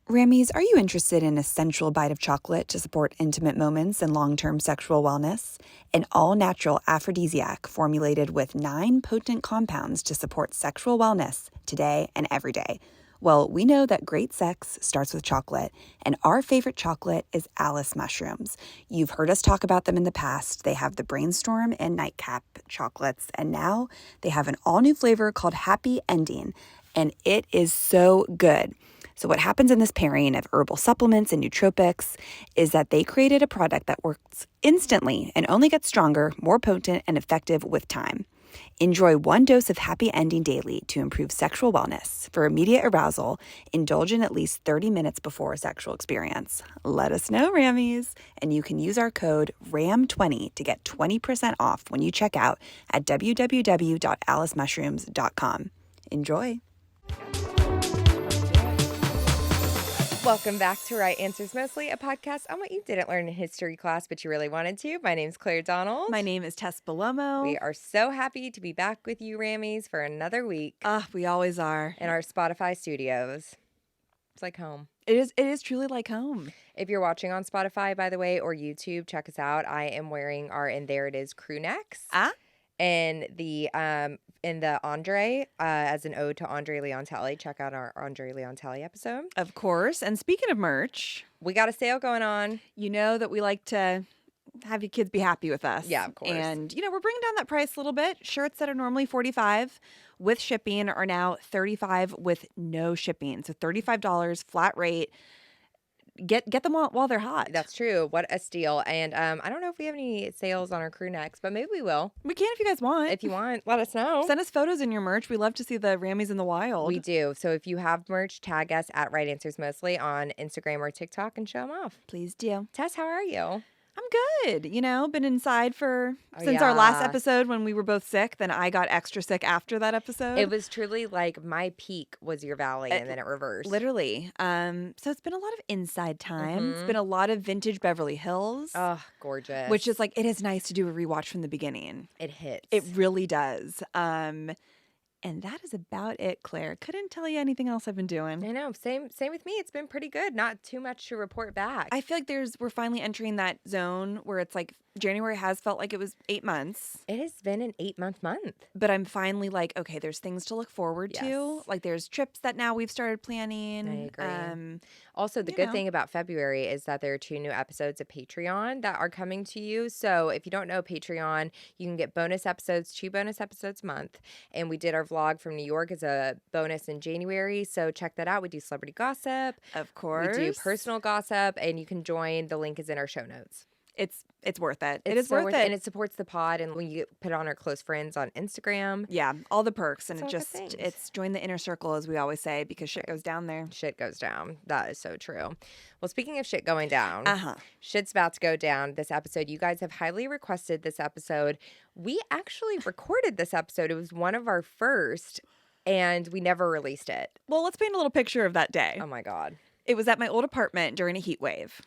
Rammies, are you interested in a sensual bite of chocolate to support intimate moments and long-term sexual wellness? An all-natural aphrodisiac formulated with 9 potent compounds to support sexual wellness today and every day. Well, we know that great sex starts with chocolate, and our favorite chocolate is Alice mushrooms. You've heard us talk about them in the past. They have the Brainstorm and Nightcap chocolates, and now they have an all-new flavor called Happy Ending, and it is so good. So what happens in this pairing of herbal supplements and nootropics is that they created a product that works instantly and only gets stronger, more potent, and effective with time. Enjoy 1 dose of Happy Ending daily to improve sexual wellness. For immediate arousal, indulge in at least 30 minutes before a sexual experience. Let us know, Rammies, and you can use our code RAM20 to get 20% off when you check out at www.alicemushrooms.com. Enjoy. Welcome back to Right Answers Mostly, a podcast on what you didn't learn in history class, but you really wanted to. My name's Claire Donald. My name is Tess Belomo. We are so happy to be back with you, Rammies, for another week. We always are. In our Spotify studios. It's like home. It is truly like home. If you're watching on Spotify, by the way, or YouTube, check us out. I am wearing our And There It Is crew necks. And the Andre, as an ode to Andre Leontelli. Check out our Andre Leontelli episode. Of course. And speaking of merch, we got a sale going on. You know that we like to have you kids be happy with us. Yeah, of course. And, we're bringing down that price a little bit. Shirts that are normally $45 with shipping are now $35 with no shipping. So $35 flat rate. Get them while they're hot. That's true. What a steal. And I don't know if we have any sales on our crew necks, but maybe we will. We can if you guys want. If you want, let us know. Send us photos in your merch. We love to see the Rammies in the wild. We do. So if you have merch, tag us at Right Answers Mostly on Instagram or TikTok and show them off. Please do. Tess, how are you? I'm good. Been inside since our last episode when we were both sick. Then I got extra sick after that episode. It was truly like my peak was your valley and then it reversed. Literally. So it's been a lot of inside time. It's been a lot of vintage Beverly Hills. Oh, gorgeous. Which is like, it is nice to do a rewatch from the beginning. It hits. It really does. And that is about it, Claire. Couldn't tell you anything else I've been doing. I know. Same with me. It's been pretty good. Not too much to report back. I feel like we're finally entering that zone where it's like January has felt like it was 8 months. It has been an 8-month month. But I'm finally like, okay, there's things to look forward to. Like there's trips that now we've started planning. I agree. Also, the good thing about February is that there are 2 new episodes of Patreon that are coming to you. So if you don't know Patreon, you can get bonus episodes, 2 bonus episodes a month. And we did our vlog from New York as a bonus in January. So check that out. We do celebrity gossip. Of course. We do personal gossip. And you can join. The link is in our show notes. It's worth it. It is worth it. And it supports the pod. And when you put on our close friends on Instagram. Yeah, all the perks. And it's it's join the inner circle, as we always say, because shit goes down there. Shit goes down. That is so true. Well, speaking of shit going down, shit's about to go down this episode. You guys have highly requested this episode. We actually recorded this episode. It was one of our first, and we never released it. Well, let's paint a little picture of that day. Oh, my God. It was at my old apartment during a heat wave.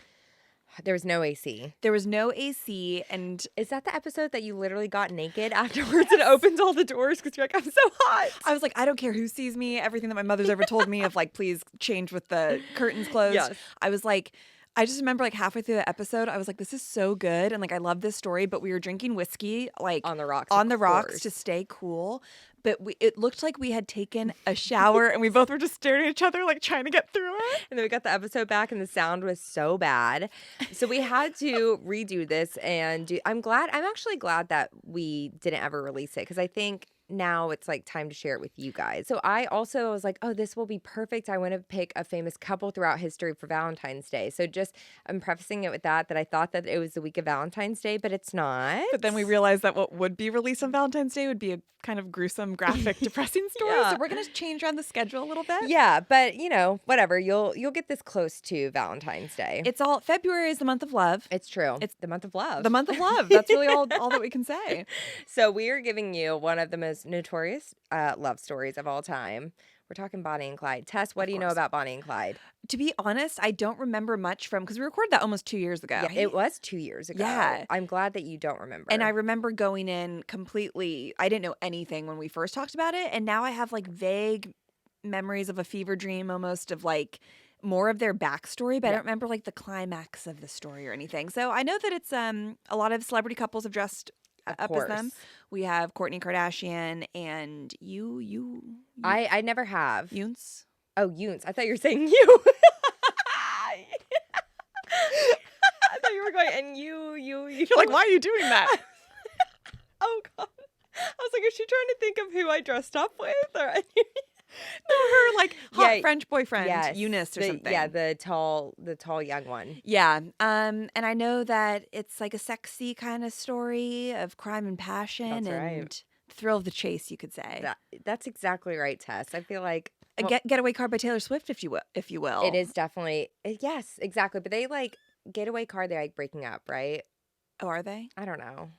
There was no AC. There was no AC, and... Is that the episode that you literally got naked afterwards and opened all the doors because you're like, I'm so hot? I was like, I don't care who sees me. Everything that my mother's ever told me of like, please change with the curtains closed. Yes. I was like... I just remember like halfway through the episode, I was like, this is so good. And like, I love this story, but we were drinking whiskey like on the rocks, to stay cool. But it looked like we had taken a shower and we both were just staring at each other, like trying to get through it. And then we got the episode back and the sound was so bad. So we had to redo this. And I'm actually glad that we didn't ever release it because I think now it's like time to share it with you guys. So I also was like, oh, this will be perfect. I want to pick a famous couple throughout history for Valentine's Day. So I'm prefacing it with that I thought that it was the week of Valentine's Day, but it's not. But then we realized that what would be released on Valentine's Day would be a kind of gruesome, graphic, depressing story. Yeah. So we're going to change around the schedule a little bit. Yeah, but whatever. You'll get this close to Valentine's Day. February is the month of love. It's true. It's the month of love. The month of love. That's really all that we can say. So we are giving you one of the most notorious love stories of all time. We're talking Bonnie and Clyde. Tess, what do you know about Bonnie and Clyde? To be honest, I don't remember much because we recorded that almost 2 years ago. Yeah, it was 2 years ago. Yeah. I'm glad that you don't remember. And I remember going in completely, I didn't know anything when we first talked about it. And now I have like vague memories of a fever dream almost of like more of their backstory, but I Yeah. don't remember like the climax of the story or anything. So I know that it's a lot of celebrity couples have dressed Of up as them. course. We have Kourtney Kardashian and you I never have. Yoons. Oh, Yoons. I thought you were saying you. I thought you were going, and you. You're like, why are you doing that? Oh, God. I was like, is she trying to think of who I dressed up with? Or No, her like hot Yeah, French boyfriend, yes, Eunice or something. Yeah, the tall young one. Yeah. And I know that it's like a sexy kind of story of crime and passion That's right. and thrill of the chase, you could say. That's exactly right, Tess. I feel like A getaway car by Taylor Swift, if you will. it is definitely yes, exactly. But they like Getaway car. They're like breaking up, right? Oh, are they? I don't know.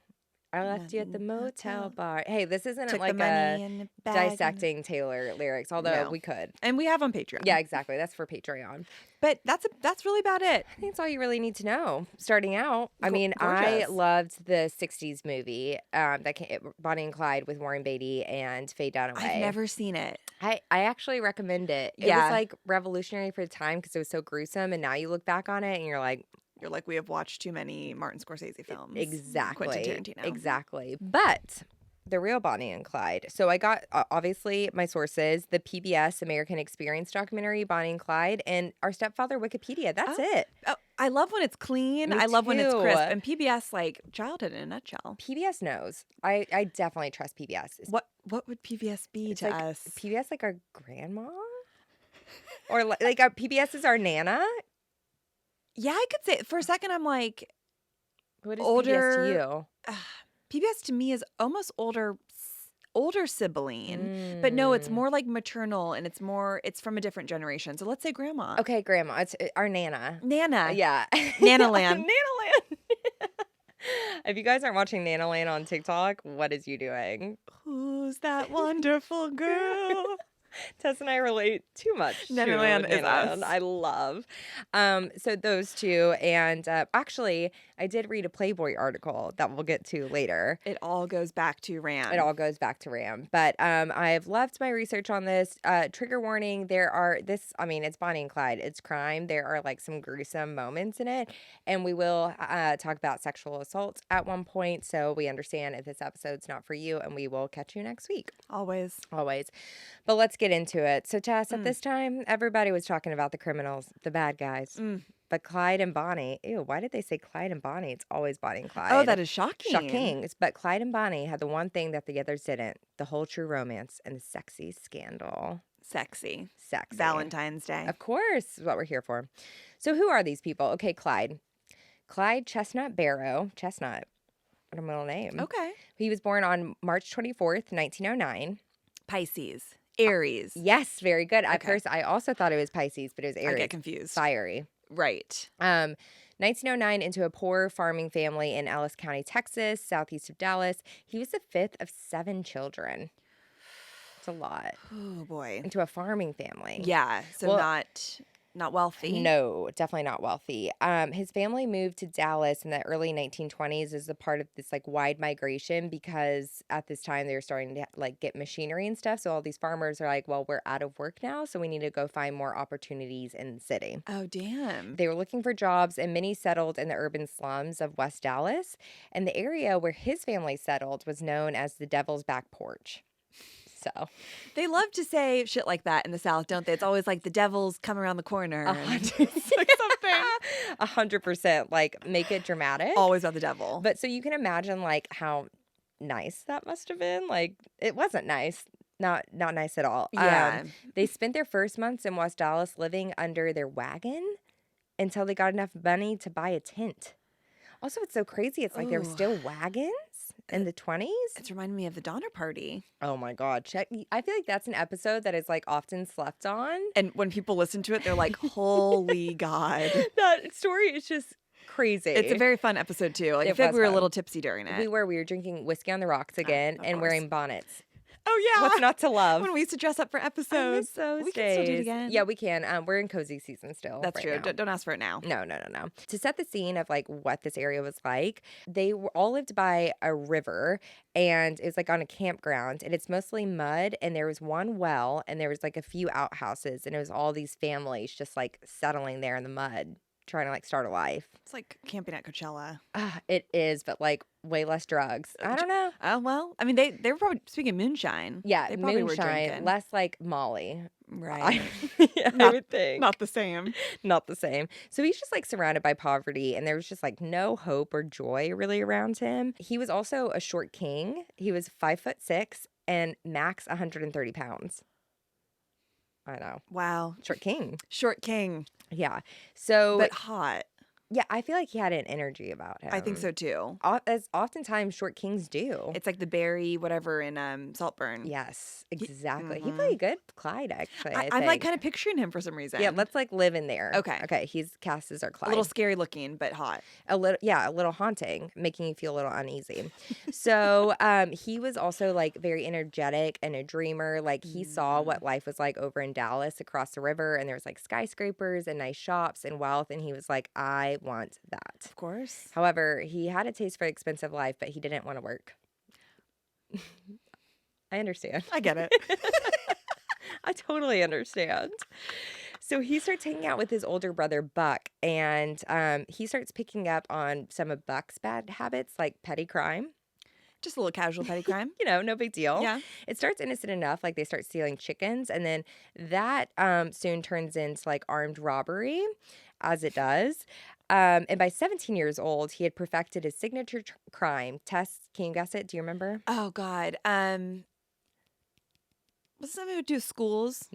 I left you at the motel Motel. bar. Hey, this isn't Took like the money a in the bag. dissecting Taylor lyrics, although No. we could. And we have on Patreon. Yeah, exactly. That's for Patreon. But that's really about it. I think that's all you really need to know. Starting out, I mean, I Gorgeous. loved the '60s movie that came, Bonnie and Clyde with Warren Beatty and Faye Dunaway. I've never seen it. I actually recommend it. It Yeah. was like revolutionary for the time because it was so gruesome, and now you look back on it and you're like, You're like, we have watched too many Martin Scorsese films. exactly, Quentin Tarantino. exactly. But the real Bonnie and Clyde. So I got obviously my sources: the PBS American Experience documentary Bonnie and Clyde, and our stepfather Wikipedia. That's it. Oh, I love when it's clean. Me I love when it's too. crisp. And PBS, like, childhood in a nutshell. PBS knows. I definitely trust PBS. What would PBS be to like us? PBS like our grandma, or like our PBS is our nana. Yeah, I could say for a second. I'm like, What is older- PBS to you? PBS to me is almost older sibling, but no, it's more like maternal, and it's from a different generation. So let's say grandma. Okay, grandma. It's our nana. Nana. Yeah. Nana Land. Nana Land. If you guys aren't watching Nana Land on TikTok, what is you doing? Who's that wonderful girl? Tess and I relate too much. Nana to Land is Nana us. Land. I love. So those two, and actually, I did read a Playboy article that we'll get to later. It all goes back to Ram. It all goes back to Ram. But I've loved my research on this. Trigger warning, it's Bonnie and Clyde. It's crime. There are like some gruesome moments in it. And we will talk about sexual assaults at one point. So we understand if this episode's not for you, and we will catch you next week. Always. But let's get into it. So Tess, at this time, everybody was talking about the criminals, the bad guys. But Clyde and Bonnie, ew, why did they say Clyde and Bonnie? It's always Bonnie and Clyde. Oh, that is shocking. Shocking. But Clyde and Bonnie had the one thing that the others didn't: the whole true romance and the sexy scandal. Sexy. Valentine's Day. Of course, is what we're here for. So who are these people? Okay, Clyde. Clyde Chestnut Barrow. Chestnut. What a middle name. Okay. He was born on March 24th, 1909. Pisces. Aries. Yes, very good. At Okay. first, I also thought it was Pisces, but it was Aries. I get confused. Fiery. Right. 1909 into a poor farming family in Ellis County, Texas, southeast of Dallas. He was the fifth of 7 children. It's a lot. Oh, boy. Into a farming family. Yeah. So Well, not wealthy. No, definitely not wealthy. His family moved to Dallas in the early 1920s as a part of this like wide migration, because at this time they were starting to like get machinery and stuff. So all these farmers are like, well, we're out of work now, so we need to go find more opportunities in the city. Oh, damn. They were looking for jobs, and many settled in the urban slums of West Dallas. And the area where his family settled was known as the Devil's Back Porch. So They love to say shit like that in the South, don't they? It's always like the devil's come around the corner. and it's like something. 100%, like make it dramatic. Always about the devil. But so you can imagine like how nice that must have been. Like it wasn't nice. Not nice at all. Yeah. They spent their first months in West Dallas living under their wagon until they got enough money to buy a tent. Also, it's so crazy. It's like there were Ooh. still wagons in the 20s. It's reminding me of the Donner Party. Oh my God. I feel like that's an episode that is like often slept on. And when people listen to it, they're like, holy God. That story is just crazy. It's a very fun episode, too. Like, I It feel like was we were a fun. little tipsy during it. We were drinking whiskey on the rocks again of and course. wearing bonnets. Oh, yeah. What's not to love? When we used to dress up for I episodes. miss those We days. can still do it again. Yeah, we can. We're in cozy season still. That's right true. now. Don't ask for it now. No. To set the scene of like what this area was like, they were all lived by a river, and it was like on a campground, and it's mostly mud, and there was one well, and there was like a few outhouses, and it was all these families just like settling there in the mud, trying to like start a life. It's like camping at Coachella. It is, but like way less drugs. I don't know. Oh, well, I mean, they were probably speaking moonshine. Yeah, they probably were moonshine, drinking. less like Molly. Right. I would think. Not the same. Not the same. So he's just like surrounded by poverty, and there was just like no hope or joy really around him. He was also a short king. He was 5'6" and max 130 pounds. I know. Wow. Short king. Short king. Yeah. So But hot. yeah, I feel like he had an energy about him. I think so too. As oftentimes short kings do. It's like the berry, whatever, in Saltburn. Yes, exactly. He Mhm. played good Clyde, actually. I'm like think. kind of picturing him for some reason. Yeah, let's like live in there. Okay. Okay. He's cast as our a Clyde. little scary looking, but hot. A little haunting, making you feel a little uneasy. So he was also like very energetic and a dreamer. Like he saw what life was like over in Dallas across the river, and there was like skyscrapers and nice shops and wealth, and he was like, I want that. Of course. However, he had a taste for expensive life, but he didn't want to work. I understand. I get it. I totally understand. So he starts hanging out with his older brother, Buck, and he starts picking up on some of Buck's bad habits, like petty crime. Just a little casual petty crime. No big deal. Yeah. It starts innocent enough, like they start stealing chickens, and then that soon turns into like armed robbery, as it does. And by 17 years old, he had perfected his signature crime. Tess, can you guess it? Do you remember? Oh God. What's something to do with schools?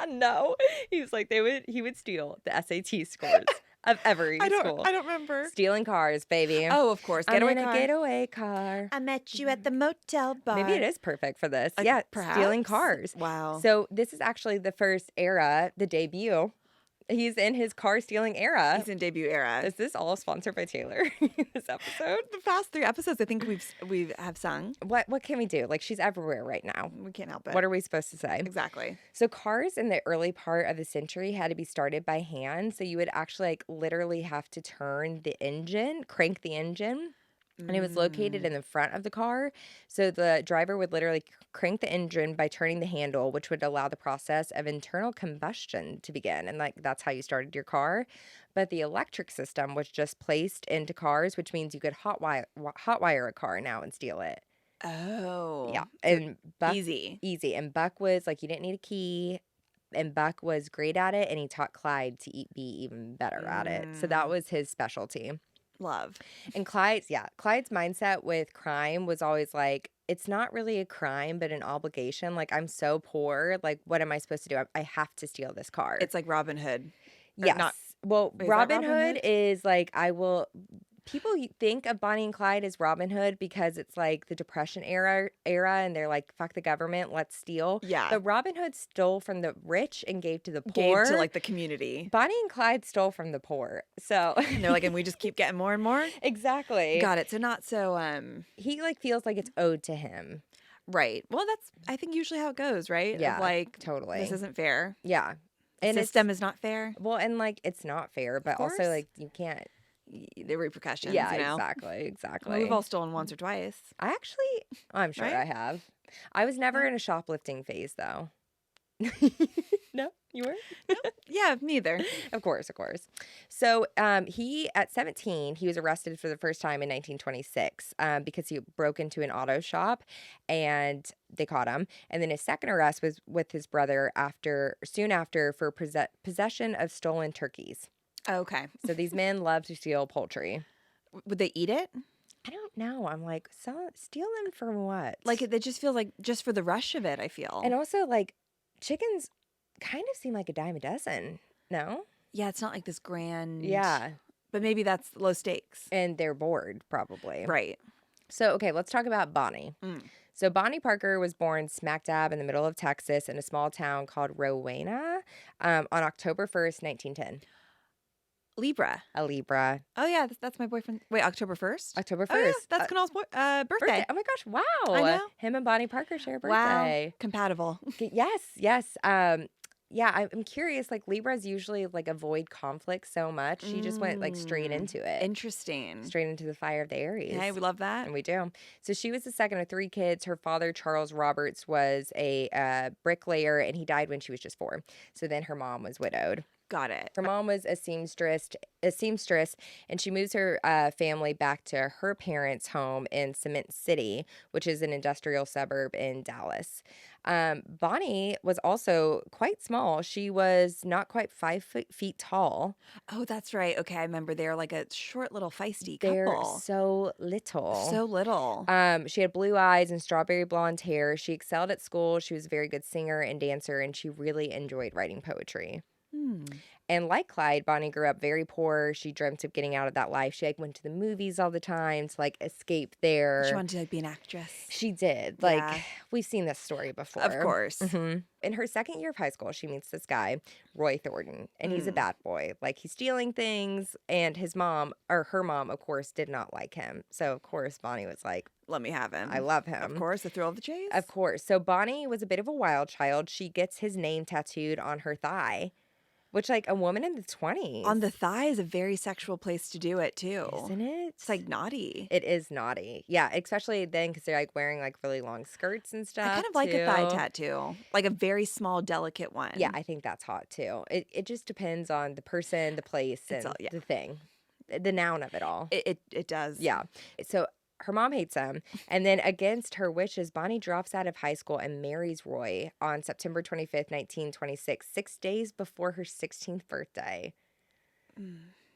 No. He was like, he would steal the SAT scores of every school. I don't remember. Stealing cars, baby. Oh, of course. I'm Getaway in a car. getaway car. I met you at the motel bar. Maybe it is perfect for this. Like, Yeah, perhaps? stealing cars. Wow. So this is actually the first era, the debut. He's in his car stealing era. He's in debut era. Is this all sponsored by Taylor? This episode? The past 3 episodes, I think we have sung. What can we do? Like, she's everywhere right now. We can't help it. What are we supposed to say? Exactly. So cars in the early part of the century had to be started by hand. So you would actually like literally have to turn the engine, crank the engine. And it was located in the front of the car. So the driver would literally crank the engine by turning the handle, which would allow the process of internal combustion to begin. And like that's how you started your car. But the electric system was just placed into cars, which means you could hotwire a car now and steal it. Oh. Yeah. And Buck, Easy. And Buck was like, you didn't need a key. And Buck was great at it. And he taught Clyde to be even better at it. So that was his specialty. Love. And Clyde's mindset with crime was always like, it's not really a crime, but an obligation. Like, I'm so poor. Like, what am I supposed to do? I have to steal this car. It's like Robin Hood. Yes. Well, Is that Robin Robin Hood Hood? is like, people think of Bonnie and Clyde as Robin Hood because it's like the Depression era, and they're like, fuck the government, let's steal. Yeah. But Robin Hood stole from the rich and gave to the Gave poor. to like the community. Bonnie and Clyde stole from the poor. So And they're like, and we just keep getting more and more. exactly. Got it. So not so He like feels like it's owed to him. right. Well, that's I think usually how it goes, right? Yeah, Of like totally. this isn't fair. Yeah. And And system is not fair. well, and like it's not fair, but also course. like you can't. The repercussions. Yeah, You know? Exactly. Well, we've all stolen once or twice. I actually, I'm sure Right? I have. I was never in a shoplifting phase though. No, you were? Yeah, neither. Of course. So he, at 17, he was arrested for the first time in 1926 because he broke into an auto shop and they caught him. And then his second arrest was with his brother soon after for possession of stolen turkeys. Okay. So these men love to steal poultry. Would they eat it? I don't know. I'm like, steal them for what? Like it just feels like just for the rush of it, I feel. and also like chickens kind of seem like a dime a dozen. No? Yeah, it's not like this grand. Yeah. But maybe that's low stakes. And they're bored, probably. Right. So, okay, let's talk about Bonnie. Mm. So, Bonnie Parker was born smack dab in the middle of Texas in a small town called Rowena on October 1st, 1910. Libra. a Libra. Oh, yeah. That's my boyfriend. Wait, October 1st? October 1st. Oh, yeah. That's Kanal's birthday. Oh my gosh, wow. I know. Him and Bonnie Parker share a Wow. birthday. Compatible. Yes, yes. Yeah, I'm curious. Like Libras usually like avoid conflict so much. She just went like straight into it. Interesting. Straight into the fire of the Aries. Hey, we love that. And we do. So she was the second of 3 kids. Her father, Charles Roberts, was a bricklayer, and he died when she was just 4. So then her mom was widowed. Got it. Her mom was a seamstress, and she moves her family back to her parents' home in Cement City, which is an industrial suburb in Dallas. Bonnie was also quite small. She was not quite 5 feet tall. Oh, that's right. Okay, I remember they're like a short little feisty They're couple. so little. So little. She had blue eyes and strawberry blonde hair. She excelled at school. She was a very good singer and dancer, and she really enjoyed writing poetry. And like Clyde, Bonnie grew up very poor. She dreamt of getting out of that life. She like went to the movies all the time to like escape there. She wanted to like be an actress. She did. Like Yeah. we've seen this story before. Of course. In her second year of high school, she meets this guy, Roy Thornton, and he's a bad boy. Like he's stealing things, and his mom, or her mom, of course, did not like him. So of course, Bonnie was like, Let me have him. I love him. Of course, the thrill of the chase. Of course. So Bonnie was a bit of a wild child. She gets his name tattooed on her thigh, which like a woman in the 20s. On the thigh is a very sexual place to do it too. Isn't it? It's like naughty. It is naughty. Yeah, especially then because they're like wearing like really long skirts and stuff. I kind of like a thigh too. tattoo, like a very small, delicate one. Yeah, I think that's hot too. It just depends on the person, the place, and the thing, the noun of it all. It does. Yeah. So her mom hates him. And then against her wishes, Bonnie drops out of high school and marries Roy on September 25th, 1926, 6 days before her 16th birthday.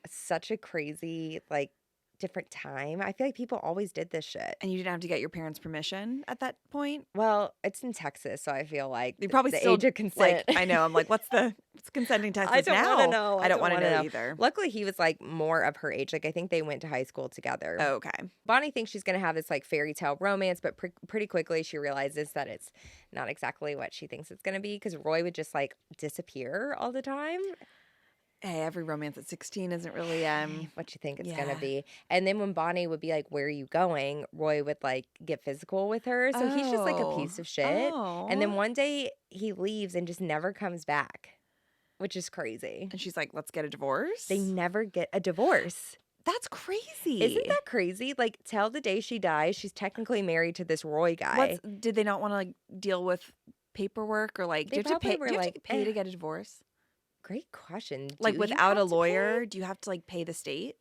Such a crazy, like, different time. I feel like people always did this shit. And you didn't have to get your parents' permission at that point? Well, it's in Texas, so I feel like You probably the still age of consent. Like, I know. I'm like, what's consenting Texas I don't now? want to know. I don't want to wanna know either. Luckily, he was like more of her age. Like I think they went to high school together. Oh, okay. Bonnie thinks she's going to have this like fairy tale romance, but pretty quickly she realizes that it's not exactly what she thinks it's going to be because Roy would just like disappear all the time. Hey, every romance at 16 isn't really What you think it's going Yeah. to be. And then when Bonnie would be like, "Where are you going?" Roy would like get physical with her. So he's just like a piece of shit. And then Oh. one day he leaves and just never comes back, which is crazy. And she's like, let's get a divorce. They never get a divorce. That's crazy. Isn't that crazy? Like, till the day she dies, she's technically married to this Roy guy. Did they not want to like deal with paperwork or like They do you have to probably pay? were Do you have to like, pay to eh. get a divorce? Great question. Like Do you without a have to lawyer, pay? do you have to like pay the state?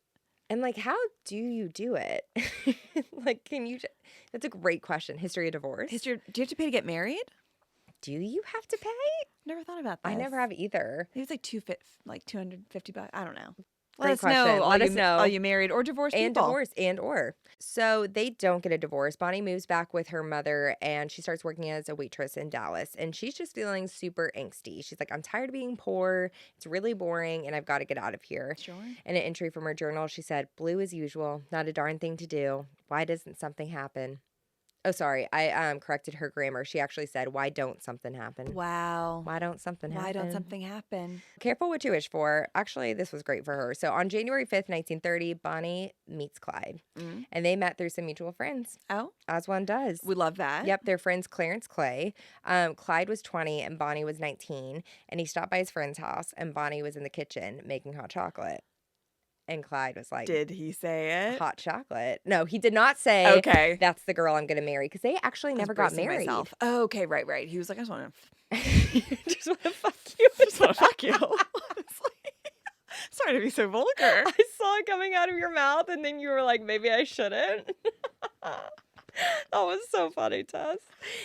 And like, how do you do it? Like, can you? That's a great question. History of divorce. Do you have to pay to get married? Do you have to pay? Never thought about that. I never have either. It was like $250. I don't know. Great Let us question. know. Let us know. Are you married or divorced And people? divorce and or. So they don't get a divorce. Bonnie moves back with her mother and she starts working as a waitress in Dallas. And she's just feeling super angsty. She's like, I'm tired of being poor. It's really boring and I've got to get out of here. Sure. In an entry from her journal, she said, "Blue as usual, not a darn thing to do. Why doesn't something happen?" Oh, sorry. I corrected her grammar. She actually said, "Why don't something happen?" Wow. Why don't something happen? Why don't something happen? Careful what you wish for. Actually, this was great for her. So on January 5th, 1930, Bonnie meets Clyde. And they met through some mutual friends, Oh, as one does. we love that. Yep, their friends Clarence Clay. Clyde was 20 and Bonnie was 19. And he stopped by his friend's house and Bonnie was in the kitchen making hot chocolate. And Clyde was like, Did he say it? hot chocolate. No, he did not say, Okay. that's the girl I'm going to marry. Because they actually I was never got bracing married. myself. Oh, okay, right. He was like, I just want to Just want to fuck you. just want to fuck you. Honestly. Sorry to be so vulgar. I saw it coming out of your mouth, and then you were like, maybe I shouldn't. That was so funny, Tess.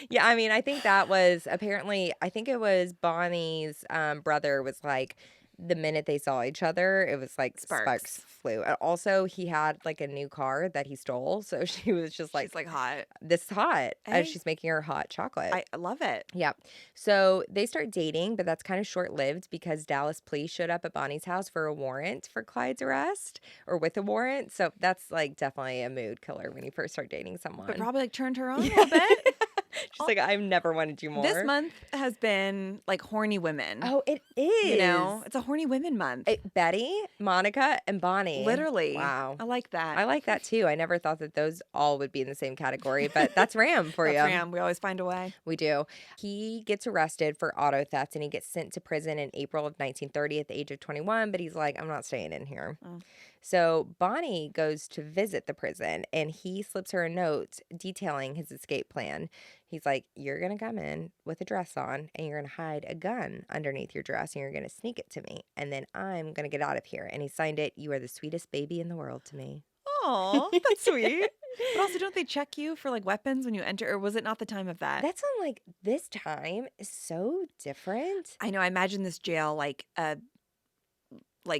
Yeah, I mean, I think that was apparently, I think it was Bonnie's brother was like, the minute they saw each other, it was like sparks flew. And also, he had like a new car that he stole. So she was just like, She's like hot. this is hot Hey. as she's making her hot chocolate. I love it. Yeah. So they start dating, but that's kind of short lived because Dallas police showed up at Bonnie's house for a warrant for Clyde's arrest or with a warrant. So that's like definitely a mood killer when you first start dating someone. But probably like turned her on a little bit. She's like, I've never wanted you more. This month has been like horny women. Oh, it is. You know, it's a horny women month. Betty, Monica, and Bonnie. Literally. Wow. I like that. I like that too. I never thought that those all would be in the same category, but that's Ram for That's you. Ram. We always find a way. We do. He gets arrested for auto theft and he gets sent to prison in April of 1930 at the age of 21, but he's like, I'm not staying in here. Oh. So Bonnie goes to visit the prison and he slips her a note detailing his escape plan. He's like, you're going to come in with a dress on and you're going to hide a gun underneath your dress and you're going to sneak it to me. And then I'm going to get out of here. And he signed it, you are the sweetest baby in the world to me. Oh, that's sweet. But also, don't they check you for like weapons when you enter? Or was it not the time of that? That's on like this time is so different. I know. I imagine this jail like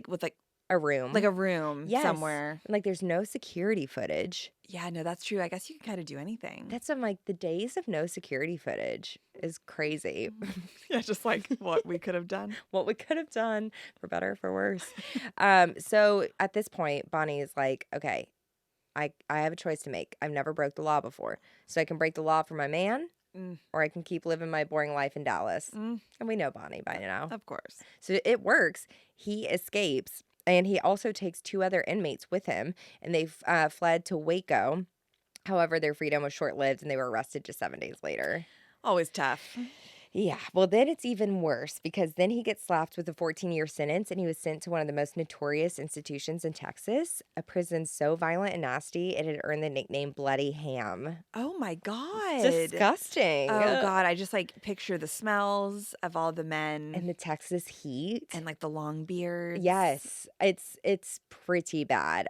with A room. like a room Yes. somewhere. Like there's no security footage. Yeah, no, that's true. I guess you can kind of do anything. That's on like the days of no security footage is crazy. Yeah, just like what we could have done. What we could have done for better or for worse. So at this point, Bonnie is like, okay, I have a choice to make. I've never broke the law before. So I can break the law for my man or I can keep living my boring life in Dallas. And we know Bonnie by now. Of course. So it works. He escapes. And he also takes 2 other inmates with him, and they fled to Waco. However, their freedom was short-lived, and they were arrested just 7 days later. Always tough. Yeah, well, then it's even worse because then he gets slapped with a 14-year sentence, and he was sent to one of the most notorious institutions in Texas, a prison so violent and nasty it had earned the nickname Bloody Ham. Oh my God. Disgusting. Oh God. I just like picture the smells of all the men And the Texas heat. and like the long beards. Yes, it's pretty bad.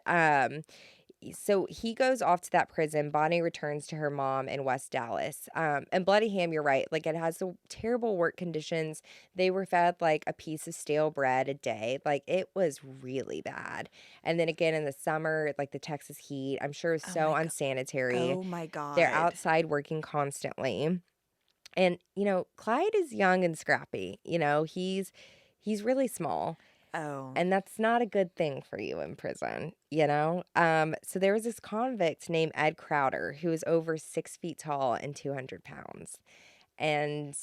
So he goes off to that prison. Bonnie returns to her mom in West Dallas. And Bloody Ham, you're right. Like, it has the terrible work conditions. They were fed like a piece of stale bread a day. Like, it was really bad. And then again in the summer, like the Texas heat, I'm sure is so my unsanitary. Oh my God. They're outside working constantly. And, you know, Clyde is young and scrappy. You know, he's really small. Oh. And that's not a good thing for you in prison, you know? So there was this convict named Ed Crowder who was over 6 feet tall and 200 pounds. And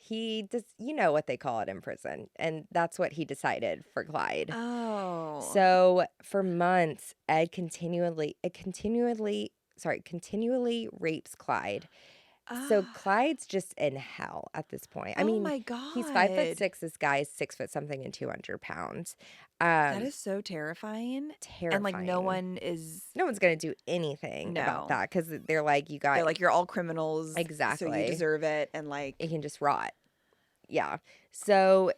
he does, you know what they call it in prison. And that's what he decided for Clyde. Oh. So for months, Ed continually rapes Clyde. So Clyde's just in hell at this point. I mean, my God. he's 5'6". This guy is 6 foot something and 200 pounds. That is so terrifying. Terrifying. And like no one's gonna do anything about that because they're like, they're like, you're all criminals. Exactly. So you deserve it. And like it can just rot. Yeah. So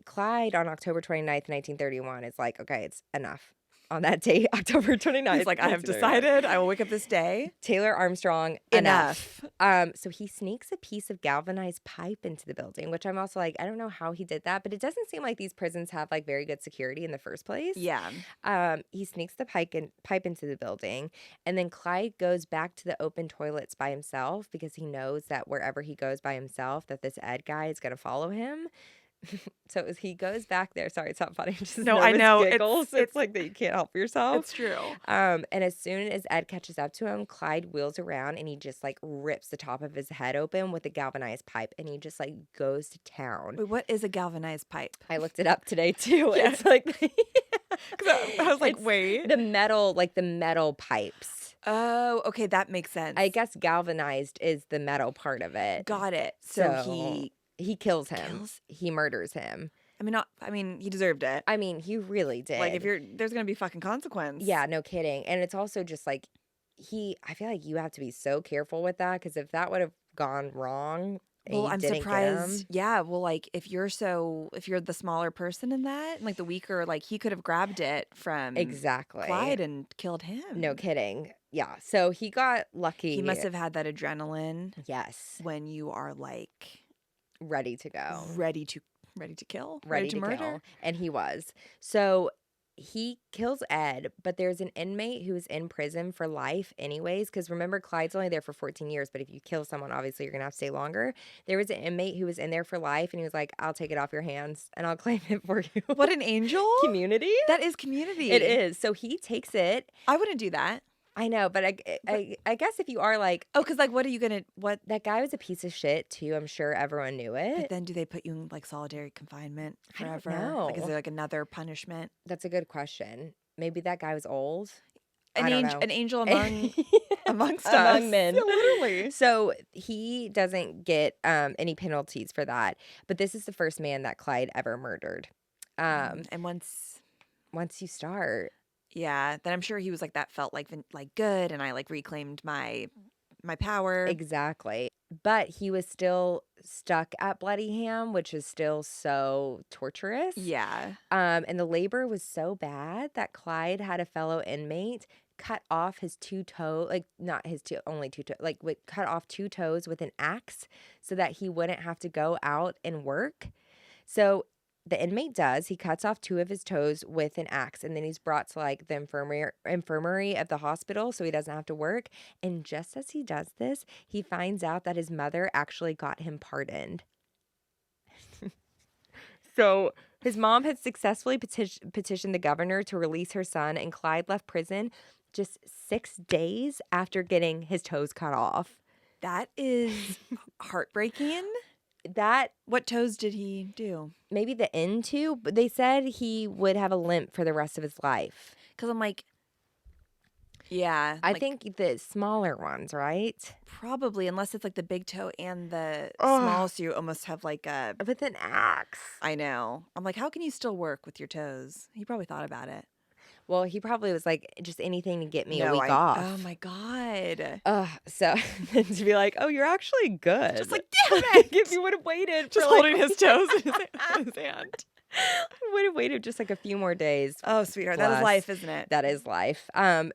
Clyde on October 29th, 1931 is like, okay, it's enough. On that date, October 29th. He's like, I have decided I will wake up this day. Taylor Armstrong, enough. So he sneaks a piece of galvanized pipe into the building, which I'm also like, I don't know how he did that, but it doesn't seem like these prisons have like very good security in the first place. Yeah. He sneaks the pipe into the building, and then Clyde goes back to the open toilets by himself because he knows that wherever he goes by himself, that this Ed guy is going to follow him. So as he goes back there, sorry, it's not funny. Just no, I know. Giggles. It's like that you can't help yourself. It's true. And as soon as Ed catches up to him, Clyde wheels around and he just like rips the top of his head open with a galvanized pipe, and he just like goes to town. Wait, what is a galvanized pipe? I looked it up today too. Yeah. It's like I was like, wait, the metal pipes. Oh, okay, that makes sense. I guess galvanized is the metal part of it. Got it. So he kills him. He murders him. I mean, he deserved it. I mean, he really did. Like, there's gonna be fucking consequence. Yeah, no kidding. And it's also just like I feel like you have to be so careful with that because if that would have gone wrong. Well, I'm surprised. Yeah. Well, like if you're the smaller person in that, like the weaker, like he could have grabbed it from Clyde and killed him. No kidding. Yeah. So he got lucky. He must have had that adrenaline. Yes. When you are like ready to go, ready to kill, ready to murder, kill. And he was. So he kills Ed, but there's an inmate who's in prison for life anyways, because remember, Clyde's only there for 14 years, but if you kill someone, obviously you're going to have to stay longer. There was an inmate who was in there for life, and he was like, I'll take it off your hands, and I'll claim it for you. What an angel. Community? That is community. It is. So he takes it. I wouldn't do that. I know, but I guess if you are like, oh, because like, what are you gonna what? that guy was a piece of shit too. I'm sure everyone knew it. But then, do they put you in like solitary confinement forever? I don't know. Like, is it like another punishment? That's a good question. Maybe that guy was old. An angel among amongst us, among men, yeah, literally. So he doesn't get any penalties for that. But this is the first man that Clyde ever murdered. And once you start, yeah, then I'm sure he was like, that felt like good, and I like reclaimed my power. Exactly. But he was still stuck at Bloodyham, which is still so torturous. Yeah. And the labor was so bad that Clyde had a fellow inmate cut off his two toe, like not his only two toes, like cut off two toes with an axe so that he wouldn't have to go out and work. So the inmate does. He cuts off two of his toes with an axe, and then he's brought to like the infirmary of the hospital so he doesn't have to work. And just as he does this, he finds out that his mother actually got him pardoned. So his mom had successfully petitioned the governor to release her son, and Clyde left prison just 6 days after getting his toes cut off. That is heartbreaking. What toes did he do? Maybe the end two, but they said he would have a limp for the rest of his life. Because I'm like, yeah. I think the smaller ones, right? Probably, unless it's like the big toe and the small, so you almost have like a... With an axe. I know. I'm like, how can you still work with your toes? He probably thought about it. Well, he probably was like, just anything to get me a week off. Oh, my God. So to be like, oh, you're actually good. Just like, damn it. If you would have waited. Just holding his toes in his hand. Would have waited just like a few more days. Oh, sweetheart. That is life, isn't it? That is life.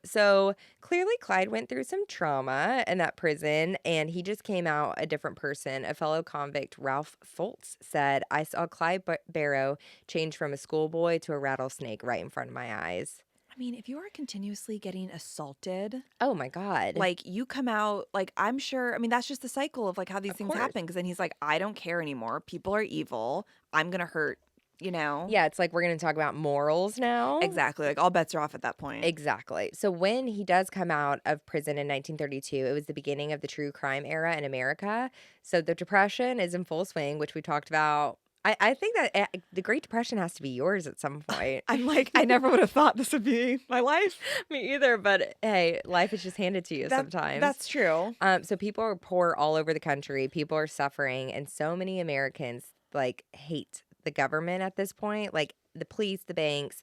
So clearly Clyde went through some trauma in that prison, and he just came out a different person. A fellow convict, Ralph Foltz, said, I saw Clyde Barrow change from a schoolboy to a rattlesnake right in front of my eyes. I mean, if you are continuously getting assaulted, oh my God, like you come out, like I'm sure, I mean, that's just the cycle of like how these things happen. Because then he's like, I don't care anymore. People are evil. I'm going to hurt, you know? Yeah, it's like we're going to talk about morals now. Exactly. Like all bets are off at that point. Exactly. So when he does come out of prison in 1932, it was the beginning of the true crime era in America. So the Depression is in full swing, which we talked about. I think that the Great Depression has to be yours at some point. I'm like, I never would have thought this would be my life. Me either, but hey, life is just handed to you sometimes. That's true. So people are poor all over the country. People are suffering, and so many Americans like hate the government at this point. Like the police, the banks,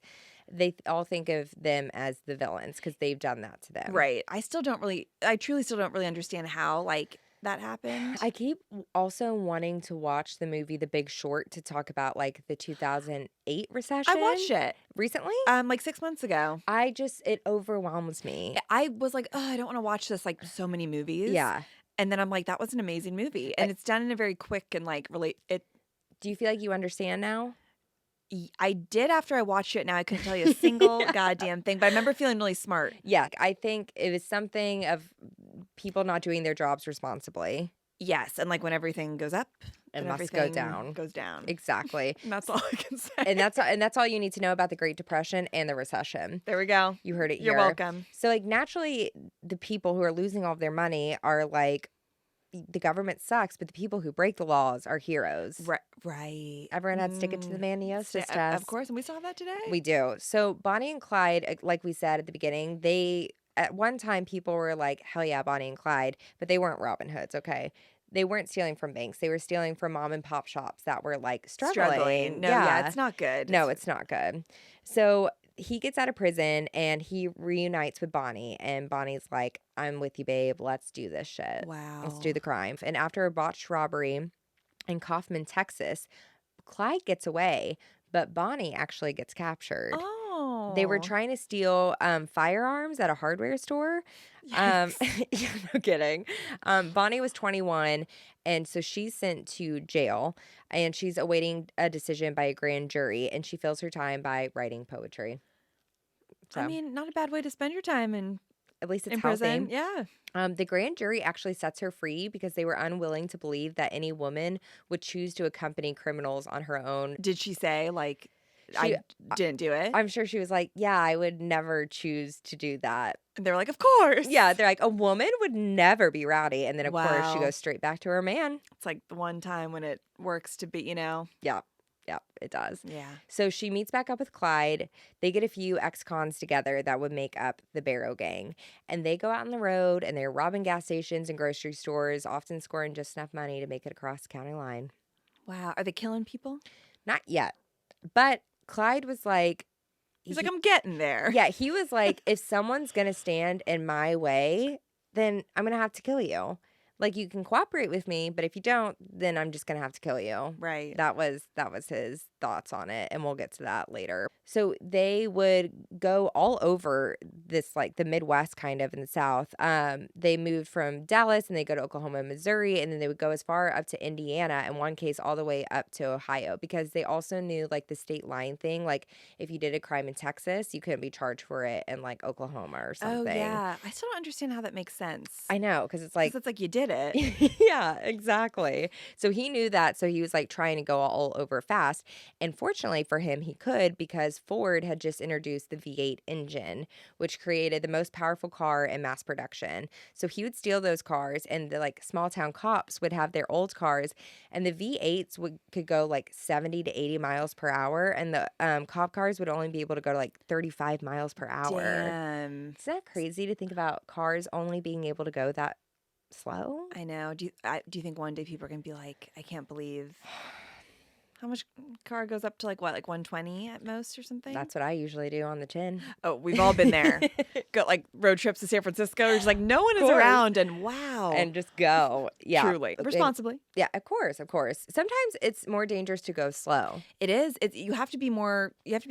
they all think of them as the villains because they've done that to them. Right. I truly still don't really understand how like that happened. I keep also wanting to watch the movie The Big Short to talk about like the 2008 recession. I watched it recently, like 6 months ago. It overwhelms me. I was like, oh, I don't want to watch this like so many movies. Yeah, and then I'm like, that was an amazing movie, and it's done in a very quick and like it. Do you feel like you understand now? I did after I watched it. Now I couldn't tell you a single goddamn thing, but I remember feeling really smart. Yeah, I think it was something of people not doing their jobs responsibly. Yes, and like when everything goes up, it must go down. Goes down. Exactly. And that's all I can say. And that's all you need to know about the Great Depression and the recession. There we go. You heard it here. You're welcome. So like naturally, the people who are losing all of their money are like, the government sucks, but the people who break the laws are heroes. Right. Everyone had to stick it to the maniosis test. Of course, and we saw that today. We do. So Bonnie and Clyde, like we said at the beginning, at one time people were like, hell yeah, Bonnie and Clyde, but they weren't Robin Hoods, okay? They weren't stealing from banks. They were stealing from mom and pop shops that were like struggling. No, yeah, it's not good. No, it's not good. So he gets out of prison and he reunites with Bonnie, and Bonnie's like, I'm with you, babe. Let's do this shit. Wow. Let's do the crime. And after a botched robbery in Kaufman, Texas, Clyde gets away, but Bonnie actually gets captured. Oh. They were trying to steal firearms at a hardware store. Yeah, no kidding. Bonnie was 21, and so she's sent to jail, and she's awaiting a decision by a grand jury, and she fills her time by writing poetry. So, I mean, not a bad way to spend your time, and at least it's in healthy. prison. Yeah. The grand jury actually sets her free because they were unwilling to believe that any woman would choose to accompany criminals on her own. Did she say like? I didn't do it. I'm sure she was like, yeah, I would never choose to do that. And they were like, of course. Yeah, they're like, a woman would never be rowdy. And then, of course, she goes straight back to her man. It's like the one time when it works to be, Yeah. Yeah, it does. Yeah. So she meets back up with Clyde. They get a few ex-cons together that would make up the Barrow Gang. And they go out on the road and they're robbing gas stations and grocery stores, often scoring just enough money to make it across the county line. Wow. Are they killing people? Not yet. But Clyde was like... He's like, I'm getting there. Yeah, he was like, if someone's going to stand in my way, then I'm going to have to kill you. Like, you can cooperate with me, but if you don't, then I'm just going to have to kill you. Right. That was his thoughts on it, and we'll get to that later. So they would go all over this, like, the Midwest kind of in the South. They moved from Dallas, and they go to Oklahoma and Missouri, and then they would go as far up to Indiana, in one case all the way up to Ohio, because they also knew, like, the state line thing. Like, if you did a crime in Texas, you couldn't be charged for it in, like, Oklahoma or something. Oh, yeah. I still don't understand how that makes sense. I know, because it's like... Because it's like you did it. Yeah, exactly. So he knew that, so he was like trying to go all over fast. And fortunately for him, he could, because Ford had just introduced the V8 engine, which created the most powerful car in mass production. So he would steal those cars, and the like small town cops would have their old cars, and the V8s could go like 70 to 80 miles per hour, and the cop cars would only be able to go to like 35 miles per hour. Damn. Isn't that crazy to think about cars only being able to go that slow? I know. Do you think one day people are going to be like, I can't believe how much car goes up to like 120 at most or something? That's what I usually do on the chin. Oh, we've all been there. Got like road trips to San Francisco. You're just like, no one is around, and wow. And just go. Yeah. Truly. Responsibly. Yeah, of course. Sometimes it's more dangerous to go slow. It is. You have to be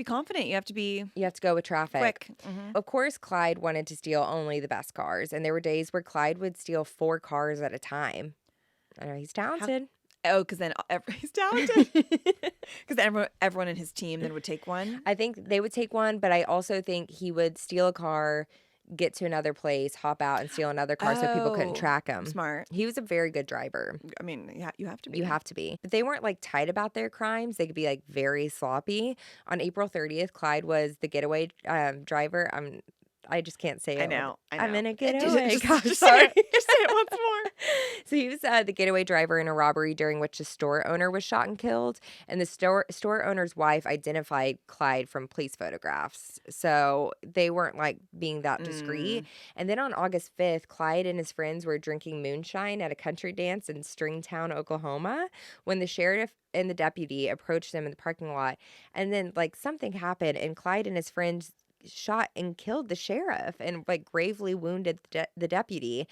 confident. You have to go with traffic. Quick. Mm-hmm. Of course, Clyde wanted to steal only the best cars. And there were days where Clyde would steal 4 cars at a time. I know, he's talented. Because then he's talented. Because then everyone in his team then would take one. I think they would take one, but I also think he would steal a car, get to another place, hop out, and steal another car so people couldn't track him. Smart. He was a very good driver. I mean, yeah, you have to be. You have to be. But they weren't like tight about their crimes. They could be like very sloppy. On April 30th, Clyde was the getaway driver. I just can't say it. I know. I'm in a getaway. Just Sorry. Just say it once more. So he was the getaway driver in a robbery during which the store owner was shot and killed. And the store owner's wife identified Clyde from police photographs. So they weren't like being that discreet. And then on August 5th, Clyde and his friends were drinking moonshine at a country dance in Stringtown, Oklahoma, when the sheriff and the deputy approached them in the parking lot. And then like something happened, and Clyde and his friends shot and killed the sheriff and like gravely wounded the deputy.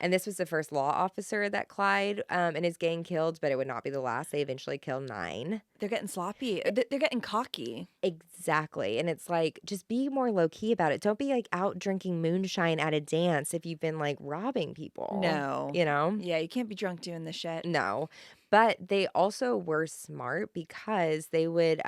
And this was the first law officer that Clyde and his gang killed, but it would not be the last. They eventually killed 9. They're getting sloppy. They're getting cocky. Exactly. And it's like, just be more low key about it. Don't be like out drinking moonshine at a dance if you've been like robbing people. No. You know? Yeah, you can't be drunk doing this shit. No. But they also were smart because they would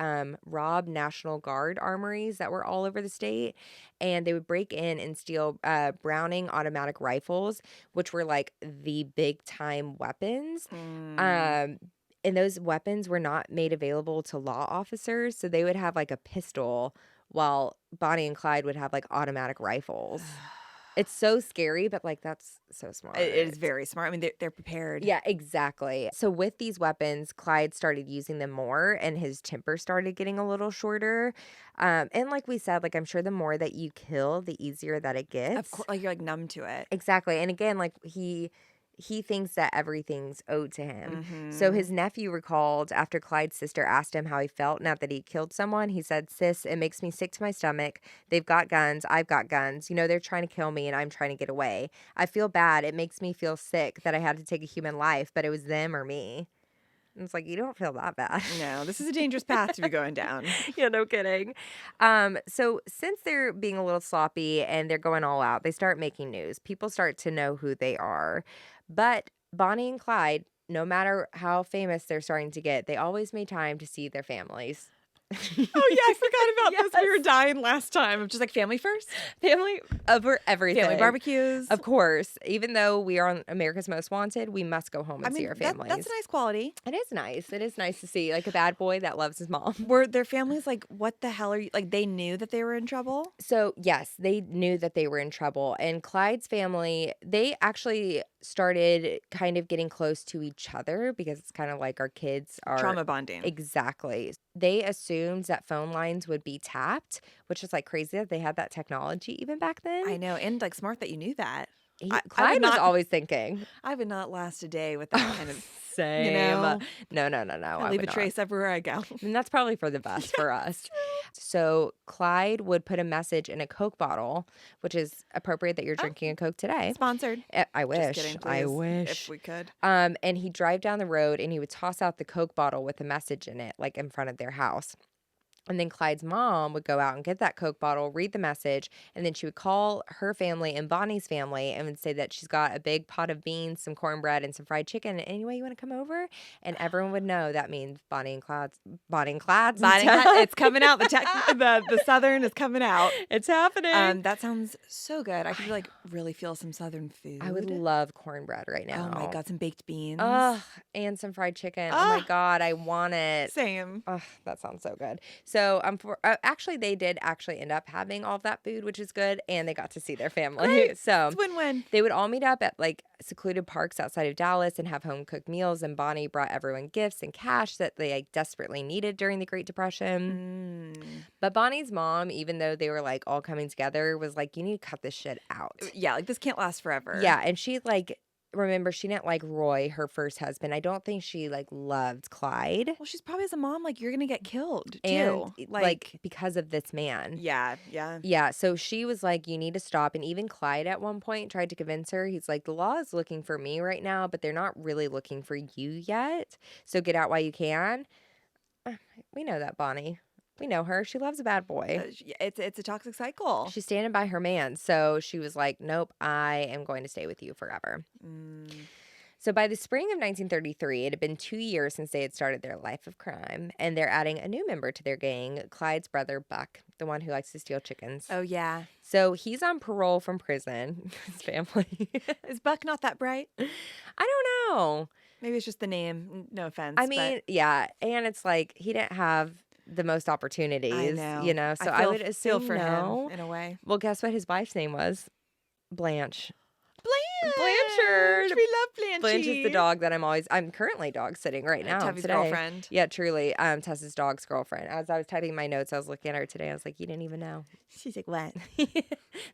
rob National Guard armories that were all over the state, and they would break in and steal Browning automatic rifles, which were like the big time weapons. And those weapons were not made available to law officers, so they would have like a pistol while Bonnie and Clyde would have like automatic rifles. It's so scary, but like that's so smart. It is very smart. I mean, they're prepared. Yeah, exactly. So with these weapons, Clyde started using them more, and his temper started getting a little shorter. And like we said, like I'm sure the more that you kill, the easier that it gets. Of course, like you're like numb to it. Exactly. And again, like he thinks that everything's owed to him. So his nephew recalled after Clyde's sister asked him how he felt now that he killed someone. He said, "Sis, it makes me sick to my stomach. They've got guns. I've got guns. You know, they're trying to kill me and I'm trying to get away. I feel bad. It makes me feel sick that I had to take a human life, but it was them or me." And it's like, you don't feel that bad. No, this is a dangerous path to be going down. Yeah, no kidding. So since they're being a little sloppy and they're going all out, they start making news. People start to know who they are. But Bonnie and Clyde, no matter how famous they're starting to get, they always made time to see their families. Oh, yeah, I forgot about this. We were dying last time of just like family first. Family over everything. Family barbecues. Of course. Even though we are on America's Most Wanted, we must go home and see our families. That's a nice quality. It is nice. It is nice to see like a bad boy that loves his mom. Were their families like, what the hell are you? Like, they knew that they were in trouble? So, yes, they knew that they were in trouble. And Clyde's family, they actually started kind of getting close to each other because it's kind of like our kids are trauma bonding. Exactly. They assumed that phone lines would be tapped, which is like crazy that they had that technology even back then. I know. And like smart that you knew that. Clyde was always thinking. I would not last a day with that kind of same. You know? No. I leave a trace everywhere I go. And that's probably for the best for us. So Clyde would put a message in a Coke bottle, which is appropriate that you're drinking a Coke today. Sponsored. I wish. Just kidding, I please, wish. if we could. And he'd drive down the road and he would toss out the Coke bottle with a message in it, like in front of their house. And then Clyde's mom would go out and get that Coke bottle, read the message, and then she would call her family and Bonnie's family and would say that she's got a big pot of beans, some cornbread, and some fried chicken. Anyway, you want to come over? And everyone would know that means Bonnie and Clyde's. It's coming out. The Southern is coming out. It's happening. That sounds so good. I could like really feel some Southern food. I would love cornbread right now. Oh my God, some baked beans. And some fried chicken. Oh my God, I want it. Same. That sounds so good. So actually, they did actually end up having all of that food, which is good, and they got to see their family. Great. So it's win-win. They would all meet up at like secluded parks outside of Dallas and have home cooked meals. And Bonnie brought everyone gifts and cash that they like, desperately needed during the Great Depression. But Bonnie's mom, even though they were like all coming together, was like, "You need to cut this shit out." Yeah, like this can't last forever. Yeah, and she like. Remember, she didn't like Roy, her first husband. I don't think she like loved Clyde. Well, she's probably as a mom, like you're gonna get killed too, and like because of this man. Yeah. So she was like, "You need to stop." And even Clyde at one point tried to convince her. He's like, "The law is looking for me right now, but they're not really looking for you yet. So get out while you can." We know that, Bonnie. We know her. She loves a bad boy. It's a toxic cycle. She's standing by her man. So she was like, "Nope, I am going to stay with you forever." So by the spring of 1933, it had been 2 years since they had started their life of crime, and they're adding a new member to their gang, Clyde's brother, Buck, the one who likes to steal chickens. Oh, yeah. So he's on parole from prison, his family. Is Buck not that bright? I don't know. Maybe it's just the name. No offense. I mean, yeah. And it's like he didn't have the most opportunities, you know? So I would assume for him in a way. Well, guess what his wife's name was? Blanche. Blanchard. We love Blanche. Blanche is the dog that I'm currently dog sitting right now. Tubby's today. girlfriend. Yeah, truly. Tessa's dog's girlfriend. As I was typing my notes, I was looking at her today. I was like, "You didn't even know." She's like, "What?"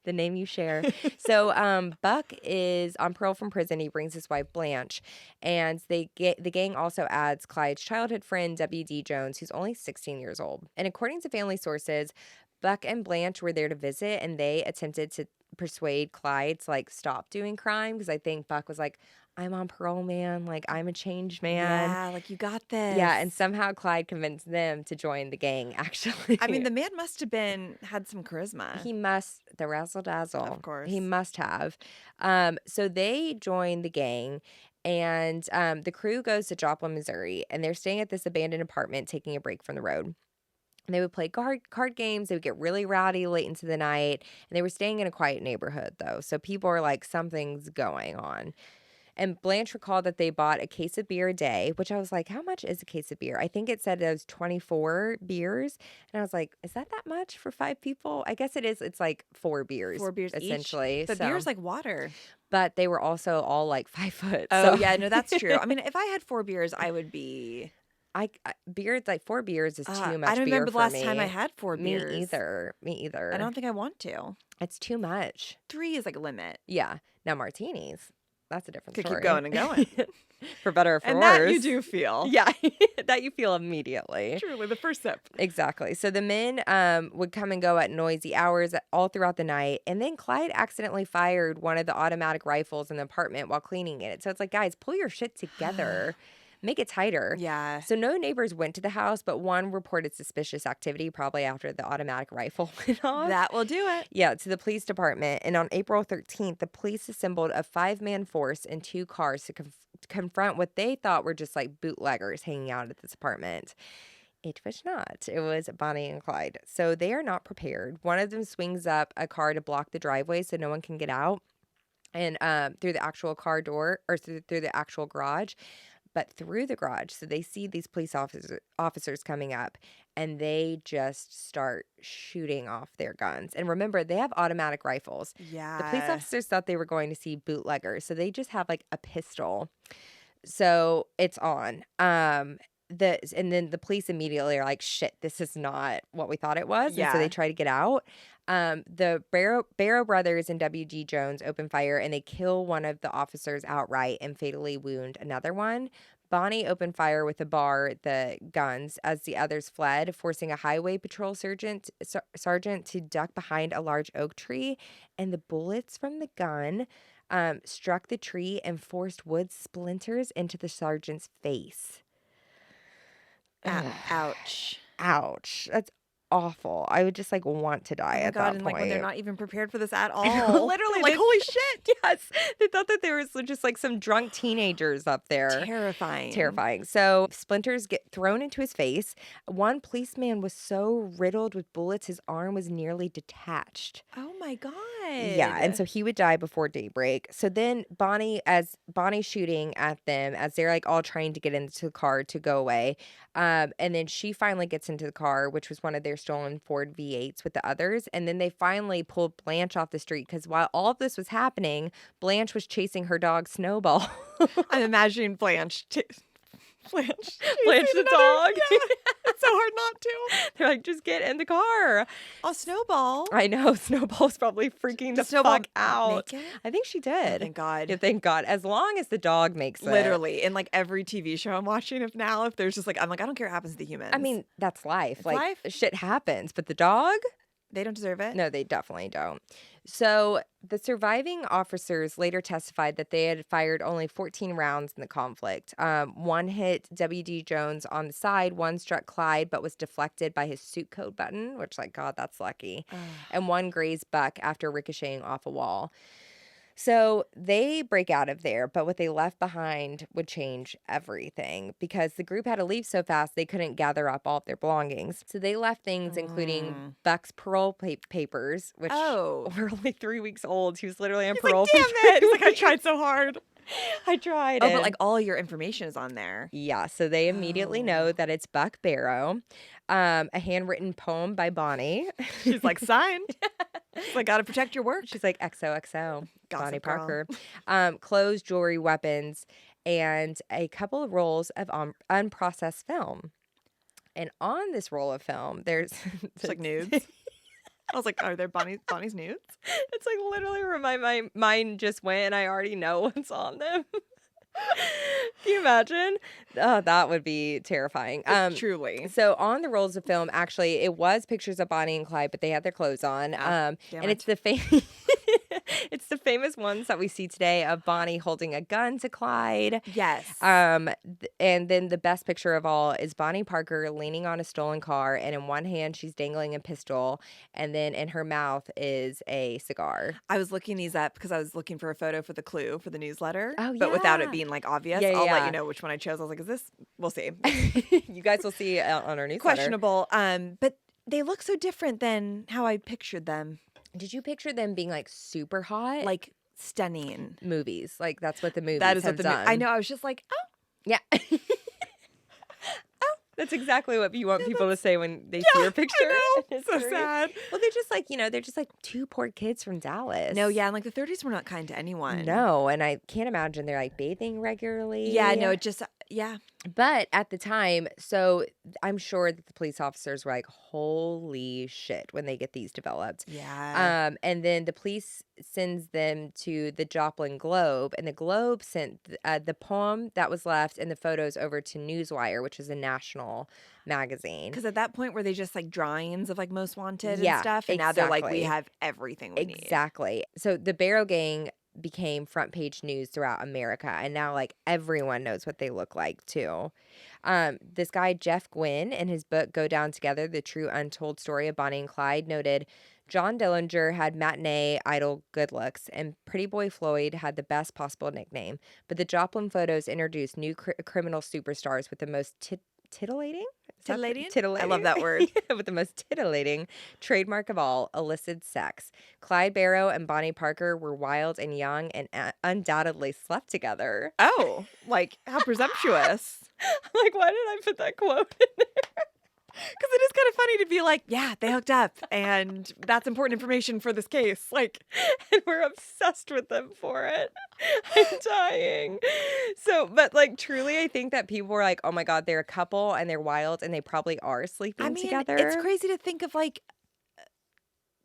The name you share. So Buck is on parole from prison. He brings his wife Blanche, and the gang also adds Clyde's childhood friend W.D. Jones, who's only 16 years old. And according to family sources, Buck and Blanche were there to visit, and they attempted to persuade Clyde to like stop doing crime because I think Buck was like, "I'm on parole, man. Like, I'm a changed man. Yeah, like you got this." Yeah, and somehow Clyde convinced them to join the gang. Actually, I mean, the man must have had some charisma. He must, the razzle dazzle, of course. He must have. So they joined the gang. And the crew goes to Joplin, Missouri, and they're staying at this abandoned apartment, taking a break from the road. They would play card games. They would get really rowdy late into the night. And they were staying in a quiet neighborhood, though. So people are like, something's going on. And Blanche recalled that they bought a case of beer a day, which I was like, how much is a case of beer? I think it said it was 24 beers. And I was like, is that much for 5 people? I guess it is. It's like 4 beers. 4 beers essentially. Each. The beer's like water. But they were also all like 5 foot. Oh, yeah. No, that's true. I mean, if I had 4 beers, I would be... beer, like 4 beers is too much beer for me. I don't remember the last time I had 4 beers. Me either. I don't think I want to. It's too much. 3 is like a limit. Yeah. Now martinis, that's a different story. Could keep going and going. For better or for and worse. And that you do feel. Yeah. That you feel immediately. Truly, the first sip. Exactly. So the men would come and go at noisy hours all throughout the night. And then Clyde accidentally fired one of the automatic rifles in the apartment while cleaning it. So it's like, guys, pull your shit together. Make it tighter. Yeah. So no neighbors went to the house, but one reported suspicious activity probably after the automatic rifle went off. That will do it. Yeah, to the police department. And on April 13th, the police assembled a 5-man force in 2 cars to confront what they thought were just like bootleggers hanging out at this apartment. It was not. It was Bonnie and Clyde. So they are not prepared. One of them swings up a car to block the driveway so no one can get out and through the actual car door or through the actual garage, but through the garage. So they see these police officers coming up and they just start shooting off their guns. And remember, they have automatic rifles. Yeah. The police officers thought they were going to see bootleggers. So they just have like a pistol. So it's on. And then the police immediately are like, shit, this is not what we thought it was. Yeah. And so they try to get out. The Barrow brothers and W.G. Jones open fire and they kill one of the officers outright and fatally wound another one. Bonnie opened fire with the guns as the others fled, forcing a highway patrol sergeant to duck behind a large oak tree. And the bullets from the gun struck the tree and forced wood splinters into the sergeant's face. Ouch. Ouch. That's awful. I would just like want to die at that and point. like when they're not even prepared for this at all. Literally, like, holy shit. Yes. They thought that there was just like some drunk teenagers up there. Terrifying. So splinters get thrown into his face. One policeman was so riddled with bullets, his arm was nearly detached. Oh my God. Yeah, and so he would die before daybreak. So then Bonnie's shooting at them as they're like all trying to get into the car to go away. And then she finally gets into the car, which was one of their stolen Ford V8s with the others. And then they finally pulled Blanche off the street because while all of this was happening, Blanche was chasing her dog Snowball. I'm imagining Blanche the dog. Yeah. It's so hard not to. They're like, just get in the car. Oh, Snowball. I know. Snowball's probably freaking the fuck out. Make it? I think she did. Oh, thank God. Yeah, thank God. As long as the dog makes it. Literally. In like every TV show I'm watching, if there's just like, I'm like, I don't care what happens to the humans. I mean, that's life. It's like, life. Shit happens. But the dog? They don't deserve it. No, they definitely don't. So the surviving officers later testified that they had fired only 14 rounds in the conflict. One hit W.D. Jones on the side, one struck Clyde but was deflected by his suit coat button, which, like, God, that's lucky. And one grazed Buck after ricocheting off a wall. So they break out of there, but what they left behind would change everything because the group had to leave so fast they couldn't gather up all of their belongings. So they left things including Buck's parole papers, which were only 3 weeks old. He was literally on parole. Like, damn it! He's like, I tried so hard. I tried. Oh, but like all your information is on there. Yeah, so they immediately know that it's Buck Barrow. A handwritten poem by Bonnie. She's like, signed. She's like, gotta protect your work. She's like, XOXO, Gossip Bonnie girl. Parker. Clothes, jewelry, weapons, and a couple of rolls of unprocessed film. And on this roll of film, there's it's like nudes. I was like, are there Bonnie's nudes? It's like literally where my mind just went and I already know what's on them. Can you imagine? Oh, that would be terrifying. Truly. So on the rolls of film, actually, it was pictures of Bonnie and Clyde, but they had their clothes on. And it's the it's the famous ones that we see today of Bonnie holding a gun to Clyde. Yes. And then the best picture of all is Bonnie Parker leaning on a stolen car, and in one hand she's dangling a pistol, and then in her mouth is a cigar. I was looking these up because I was looking for a photo for the clue for the newsletter. Oh, yeah. But without it being like obvious. Yeah, I'll yeah. let you know which one I chose. I was like, is this? We'll see. You guys will see on our newsletter. Questionable. But they look so different than how I pictured them. Did you picture them being like super hot? Like stunning. Movies. Like that's what the movies That is have what the done. I know. I was just like, oh. Yeah. That's exactly what you want people to say when they see your picture. I know. So sad. Well, they're just like, they're just like two poor kids from Dallas. No, yeah, and like the 30s were not kind to anyone. No, and I can't imagine they're like bathing regularly. Yeah, no, it just, yeah. But at the time, so I'm sure that the police officers were like, holy shit, when they get these developed. Yeah. And then the police sends them to the Joplin Globe, and the Globe sent the poem that was left and the photos over to Newswire, which is a national magazine. Because at that point, were they just like drawings of like Most Wanted Yeah, and stuff? And now they're like, we exactly. have everything we need. Exactly. So the Barrow Gang became front page news throughout America, and now like everyone knows what they look like too. This guy Jeff Gwynne in his book Go Down Together: The True Untold Story of Bonnie and Clyde noted John Dillinger had matinee idol good looks, and Pretty Boy Floyd had the best possible nickname. But the Joplin photos introduced new criminal superstars with the most titillating? Titillating? Titillating. I love that word. With the most titillating trademark of all, illicit sex. Clyde Barrow and Bonnie Parker were wild and young and undoubtedly slept together. Oh, like how presumptuous. Like, why did I put that quote in there? Because it is kind of funny to be like, yeah, they hooked up, and that's important information for this case. Like, and we're obsessed with them for it. I'm dying. So, but like, truly, I think that people were like, oh my God, they're a couple and they're wild and they probably are sleeping together. It's crazy to think of like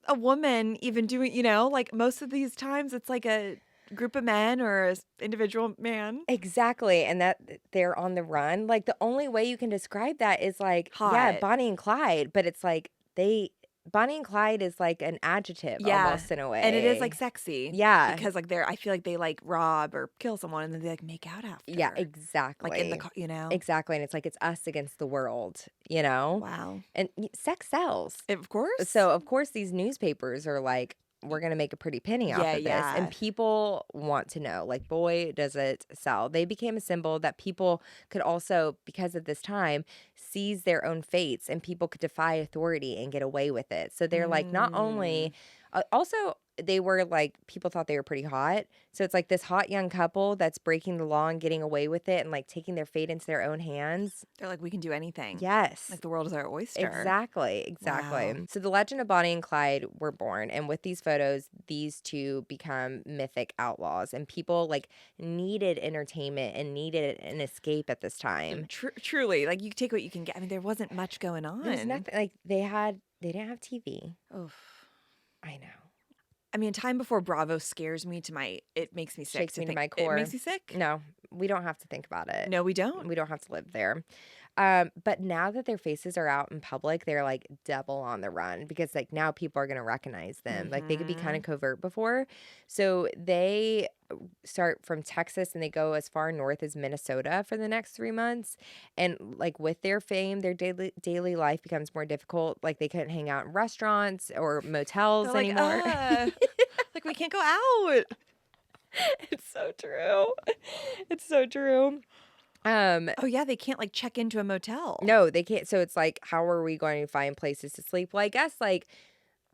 a woman even doing, like most of these times it's like a group of men or an individual man. Exactly. And that they're on the run. Like, the only way you can describe that is like, hot. Yeah, Bonnie and Clyde, but it's like Bonnie and Clyde is like an adjective almost in a way. And it is like sexy. Yeah. Because like I feel like they like rob or kill someone and then they like make out after. Yeah, exactly. Like in the car, Exactly. And it's like, it's us against the world, you know? Wow. And sex sells. Of course. So, of course, these newspapers are like, we're going to make a pretty penny off of this. And people want to know, like, boy, does it sell. They became a symbol that people could also, because of this time, seize their own fates and people could defy authority and get away with it. So they're like, not only, also, they were like, people thought they were pretty hot. So it's like this hot young couple that's breaking the law and getting away with it and like taking their fate into their own hands. They're like, we can do anything. Yes. Like the world is our oyster. Exactly. Wow. So the legend of Bonnie and Clyde were born. And with these photos, these two become mythic outlaws. And people like needed entertainment and needed an escape at this time. Truly. Like you take what you can get. I mean, there wasn't much going on. There's nothing like they didn't have TV. Oof. I know. I mean, time before Bravo scares me it makes me sick. Shakes me to my core. It makes me sick? No, we don't have to think about it. No, we don't. We don't have to live there. But now that their faces are out in public, they're like double on the run because like now people are going to recognize them. Mm-hmm. Like they could be kind of covert before. So they start from Texas and they go as far north as Minnesota for the next 3 months. And like with their fame, their daily life becomes more difficult. Like they couldn't hang out in restaurants or motels anymore. Like we can't go out. It's so true. It's so true. Oh yeah, they can't like check into a motel. No, they can't. So it's like, how are we going to find places to sleep? Well, I guess like,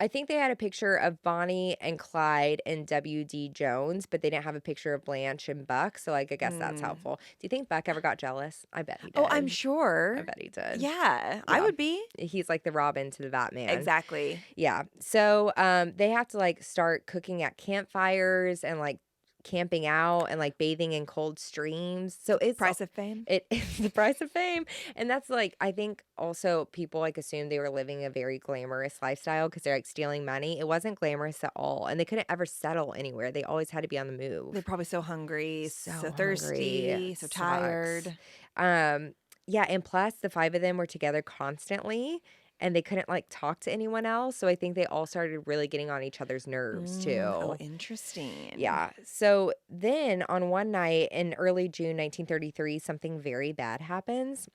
I think they had a picture of Bonnie and Clyde and W.D. Jones, but they didn't have a picture of Blanche and Buck. So like, I guess that's helpful. Do you think Buck ever got jealous? I bet he did. Oh, I'm sure. I bet he did. Yeah, I would be. He's like the Robin to the Batman. Exactly. Yeah. So they have to like start cooking at campfires and like camping out and like bathing in cold streams. So it's price of fame. It's the price of fame. And that's like, I think also people like assumed they were living a very glamorous lifestyle because they're like stealing money. It wasn't glamorous at all. And they couldn't ever settle anywhere. They always had to be on the move. They're probably so hungry, so hungry, thirsty, so tired. Yeah. And plus the 5 of them were together constantly. And they couldn't like talk to anyone else. So I think they all started really getting on each other's nerves too. Oh, interesting. Yeah. So then on one night in early June 1933, something very bad happens.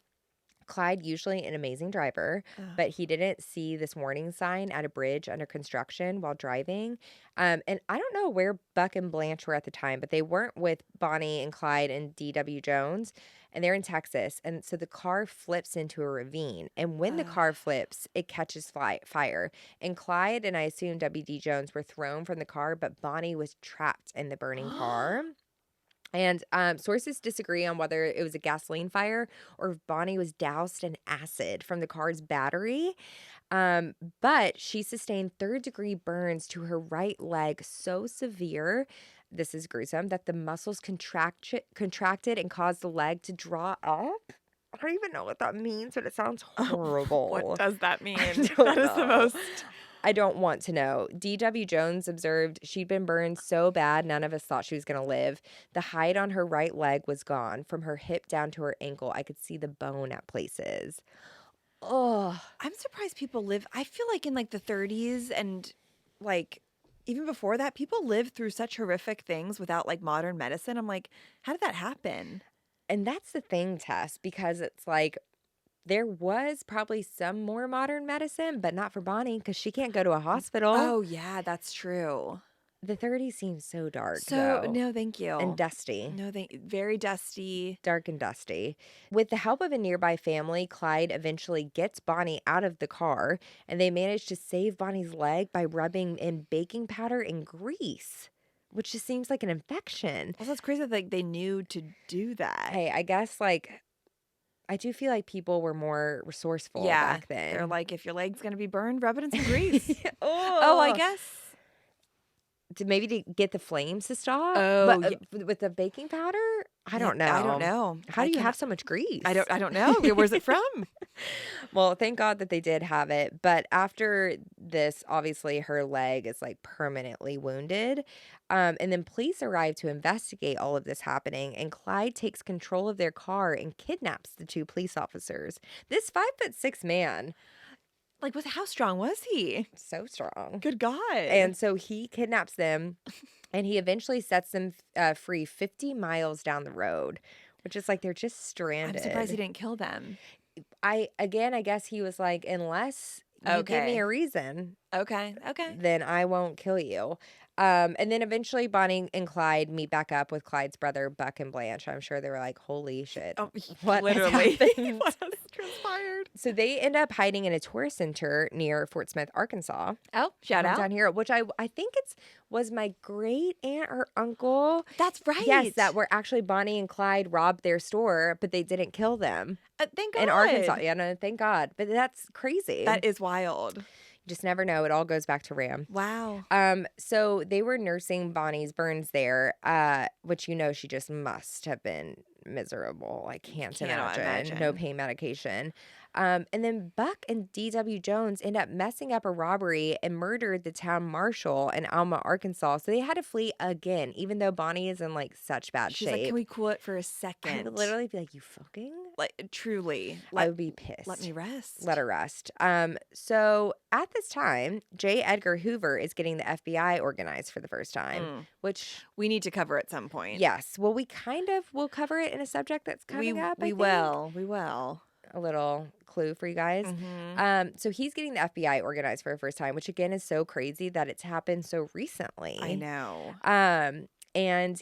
Clyde, usually an amazing driver, but he didn't see this warning sign at a bridge under construction while driving. And I don't know where Buck and Blanche were at the time, but they weren't with Bonnie and Clyde and D.W. Jones, and they're in Texas. And so the car flips into a ravine. And when the car flips, it catches fire. And Clyde and I assume W.D. Jones were thrown from the car, but Bonnie was trapped in the burning car. And sources disagree on whether it was a gasoline fire or if Bonnie was doused in acid from the car's battery. But she sustained 3rd-degree burns to her right leg so severe, this is gruesome, that the muscles contracted and caused the leg to draw up. I don't even know what that means, but it sounds horrible. What does that mean? That is the most... I don't want to know. D.W. Jones observed she'd been burned so bad none of us thought she was going to live. The hide on her right leg was gone. From her hip down to her ankle, I could see the bone at places. Oh, I'm surprised people live. I feel like in like the 30s and like even before that, people lived through such horrific things without like modern medicine. I'm like, how did that happen? And that's the thing, Tess, because it's like, there was probably some more modern medicine, but not for Bonnie because she can't go to a hospital. Oh, yeah, that's true. The 30s seems so dark, So, though, no, thank you. and dusty. No, very dusty. Dark and dusty. With the help of a nearby family, Clyde eventually gets Bonnie out of the car, and they manage to save Bonnie's leg by rubbing in baking powder and grease, which just seems like an infection. Also, it's crazy that like, they knew to do that. Hey, I guess, like, I do feel like people were more resourceful back then. They're like, if your leg's going to be burned, rub it in some grease. Oh, I guess. maybe to get the flames to stop. Oh, but with the baking powder, I don't know. I don't know. How do you have so much grease? I don't know. Where's it from? Well, thank God that they did have it. But after this, obviously her leg is like permanently wounded. And then police arrive to investigate all of this happening. And Clyde takes control of their car and kidnaps the two police officers. This 5'6" man, Like, how strong was he? so strong. Good God. And so he kidnaps them, and he eventually sets them free 50 miles down the road, which is like they're just stranded. I'm surprised he didn't kill them. I guess he was like, unless you give me Okay. a reason, Okay. then I won't kill you. And then eventually Bonnie and Clyde meet back up with Clyde's brother, Buck and Blanche. I'm sure they were like, holy shit. Oh, What has literally. happened? What has transpired? So they end up hiding in a tourist center near Fort Smith, Arkansas. Oh, shout out. Down here, which I think was my great aunt or uncle. That's right. Yes, that were actually Bonnie and Clyde robbed their store, but they didn't kill them Thank God. in Arkansas. Yeah, no, thank God. But that's crazy. That is wild. You just never know. It all goes back to Ram. Wow. So they were nursing Bonnie's burns there, which she just must have been miserable. I can't imagine. No pain medication. And then Buck and D.W. Jones end up messing up a robbery and murdered the town marshal in Alma, Arkansas. So they had to flee again, even though Bonnie is in like such bad She's shape. like, can we cool it for a I second? would literally be like, you fucking? Like, truly. I would be pissed. Let me rest. Let her rest. So at this time, J. Edgar Hoover is getting the FBI organized for the first time, which we need to cover at some point. yes, well, we kind of will cover it in a subject that's coming up. We will. A little clue for you guys. Mm-hmm. So he's getting the FBI organized for the first time, which again is so crazy that it's happened so recently. I know. And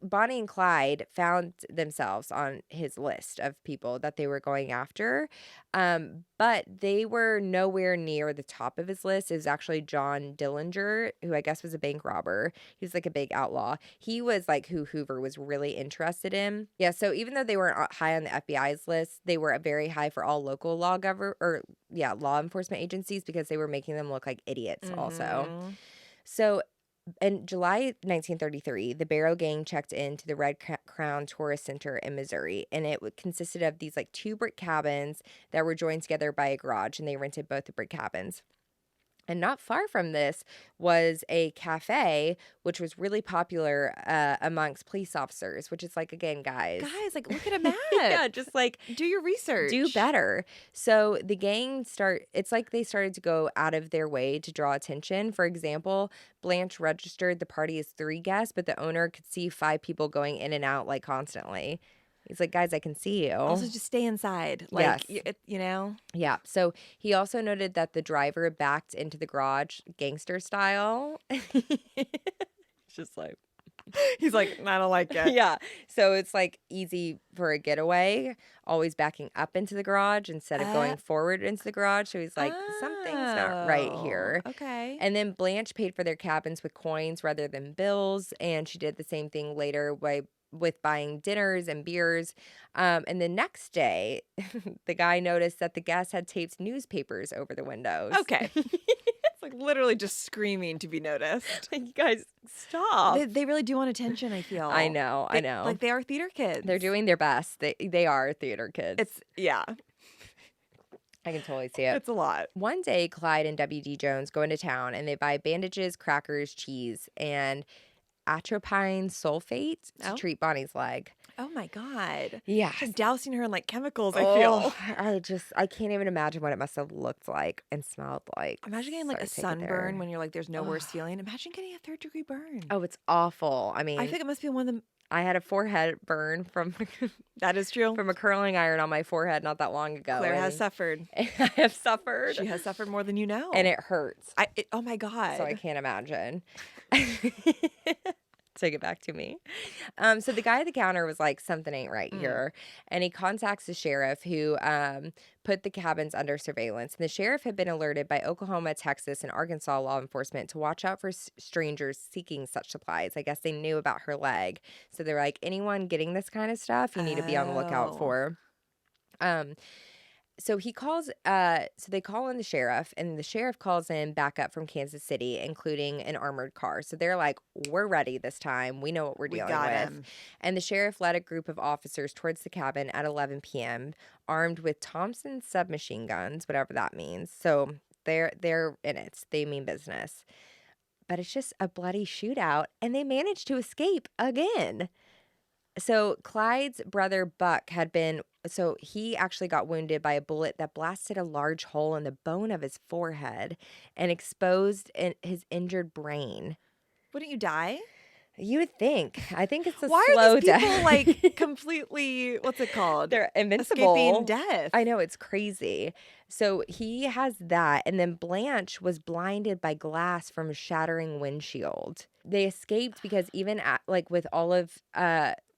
Bonnie and Clyde found themselves on his list of people that they were going after, but they were nowhere near the top of his list. It was actually John Dillinger, who I guess was a bank robber. He was like a big outlaw. He was like who Hoover was really interested in. Yeah, so even though they weren't high on the FBI's list, they were very high for all local law enforcement agencies because they were making them look like idiots also. So in July 1933, the Barrow Gang checked into the Red Crown Tourist Center in Missouri, and it consisted of these like two brick cabins that were joined together by a garage, and they rented both the brick cabins. And not far from this was a cafe, which was really popular amongst police officers, which is like, again, guys, Like, look at a map. yeah, just like do your research. do better. So the gang it's like they started to go out of their way to draw attention. For example, Blanche registered the party as 3 guests, but the owner could see 5 people going in and out like constantly. He's like, guys, I can see you. Also, just stay inside. Like, Yes. you know? Yeah. So he also noted that the driver backed into the garage gangster style. It's just like, He's like, I don't like it. yeah. So it's like easy for a getaway, always backing up into the garage instead of going forward into the garage. So he's like, something's not right here. Okay. And then Blanche paid for their cabins with coins rather than bills. And she did the same thing later with buying dinners and beers. And the next day, the guy noticed that the guests had taped newspapers over the windows. Okay. It's like literally just screaming to be noticed. Like, you guys, stop. They really do want attention, I feel. I know. Like, they are theater kids. They're doing their best. They are theater kids. Yeah. I can totally see it. It's a lot. One day, Clyde and W.D. Jones go into town and they buy bandages, crackers, cheese, and atropine sulfate to treat Bonnie's leg. Oh my God. Yeah. Just dousing her in like chemicals, I feel. I can't even imagine what it must have looked like and smelled like. Imagine getting like a Sorry, take it sunburn there. when you're like, there's no worse feeling. Imagine getting a 3rd-degree burn. Oh, it's awful. I mean, I think it must be one of the I had a forehead burn from That is true. from a curling iron on my forehead not that long ago. Claire has suffered. I have suffered. She has suffered more than you know. And it hurts. Oh my God. So I can't imagine. Take it back to me. So the guy at the counter was like, something ain't right here. And he contacts the sheriff who put the cabins under surveillance. And the sheriff had been alerted by Oklahoma, Texas, and Arkansas law enforcement to watch out for strangers seeking such supplies. I guess they knew about her leg. So they're like, anyone getting this kind of stuff, you need to be on the lookout for. So he calls, so they call in the sheriff, and the sheriff calls in backup from Kansas City, including an armored car. So they're like, we're ready this time. We know what we're dealing with. Him. And the sheriff led a group of officers towards the cabin at 11 p.m., armed with Thompson submachine guns, whatever that means. So they're in it. They mean business. But it's just a bloody shootout, and they managed to escape again. So Clyde's brother Buck he actually got wounded by a bullet that blasted a large hole in the bone of his forehead and exposed his injured brain. Wouldn't you die? You would think. I think it's a Why slow are these people death. like completely, what's it called? They're invincible. Escaping death. I know, it's crazy. So he has that, and then Blanche was blinded by glass from a shattering windshield. They escaped because even with all of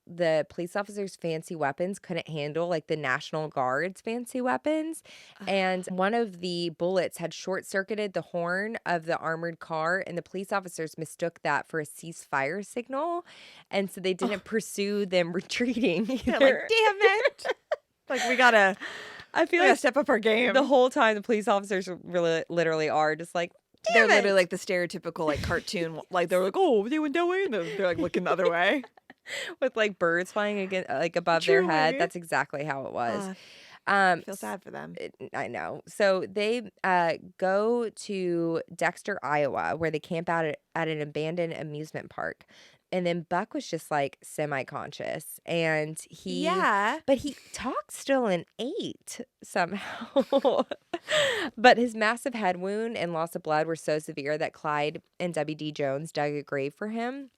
the police officers' fancy weapons couldn't handle like the National Guard's fancy weapons. And one of the bullets had short-circuited the horn of the armored car, and the police officers mistook that for a ceasefire signal. And so they didn't pursue them retreating. They're like, damn it. Like, we gotta step up our game. The whole time the police officers really literally are just like, they're literally like the stereotypical like cartoon, like they're like, oh, they went that way, and they're like looking the other way. With like birds flying above their head. That's exactly how it was. I feel sad for them. I know. So they go to Dexter, Iowa, where they camp out at an abandoned amusement park. And then Buck was just like semi-conscious, and but he talked still and ate somehow. But his massive head wound and loss of blood were so severe that Clyde and W.D. Jones dug a grave for him.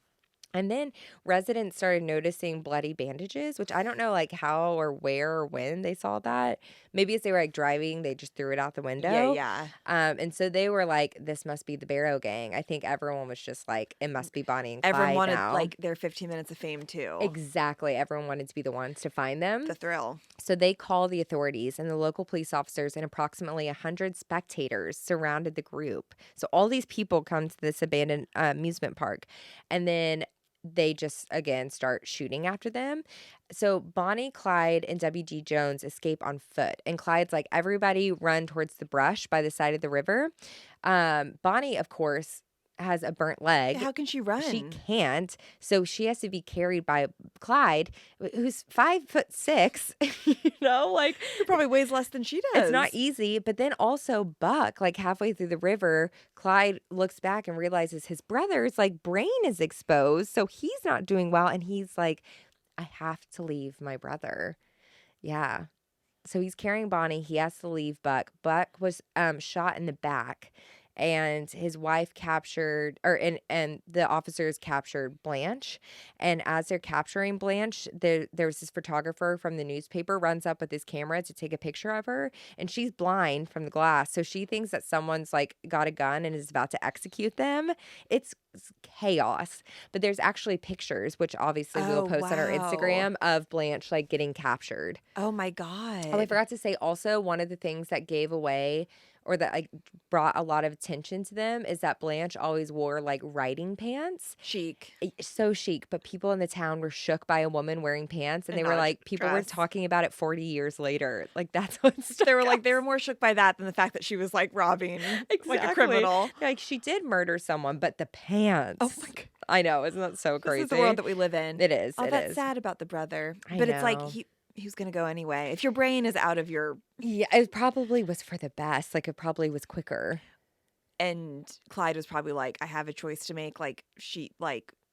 And then residents started noticing bloody bandages, which I don't know like how or where or when they saw that. Maybe as they were like driving, they just threw it out the window. Yeah. And so they were like, this must be the Barrow Gang. I think everyone was just like, it must be Bonnie and Clyde Everyone wanted now. like their 15 minutes of fame too. Exactly. Everyone wanted to be the ones to find them. The thrill. So they call the authorities, and the local police officers and approximately 100 spectators surrounded the group. So all these people come to this abandoned amusement park, and then they just, again, start shooting after them. So Bonnie, Clyde, and W.D. Jones escape on foot. And Clyde's like, everybody run towards the brush by the side of the river. Bonnie, of course, has a burnt leg. How can she run? She can't. So she has to be carried by Clyde, who's 5'6", like He probably weighs less than she does. it's not easy. But then also Buck, like halfway through the river, Clyde looks back and realizes his brother's like brain is exposed. So he's not doing well. And he's like, I have to leave my brother. Yeah. So he's carrying Bonnie. He has to leave Buck. Buck was shot in the back. And his wife captured, and the officers captured Blanche. And as they're capturing Blanche, there was this photographer from the newspaper runs up with his camera to take a picture of her. And she's blind from the glass. So she thinks that someone's like got a gun and is about to execute them. It's chaos. But there's actually pictures, which obviously we'll post on our Instagram, of Blanche like getting captured. Oh my God. Oh, I forgot to say also, one of the things that gave away or that like brought a lot of attention to them is that Blanche always wore like riding pants. Chic. So chic. But people in the town were shook by a woman wearing pants, and they were like, people were talking about it 40 years later. Like that's what they were like, they were more shook by that than the fact that she was like robbing like a criminal. Like she did murder someone, but the pants. Oh my God. I know. Isn't that so crazy? This is the world that we live in. It is. Oh, it that's is. sad about the brother. I But it's like know. he was going to go anyway. If your brain is out of your... Yeah, it probably was for the best. Like it probably was quicker. And Clyde was probably like, I have a choice to make. Like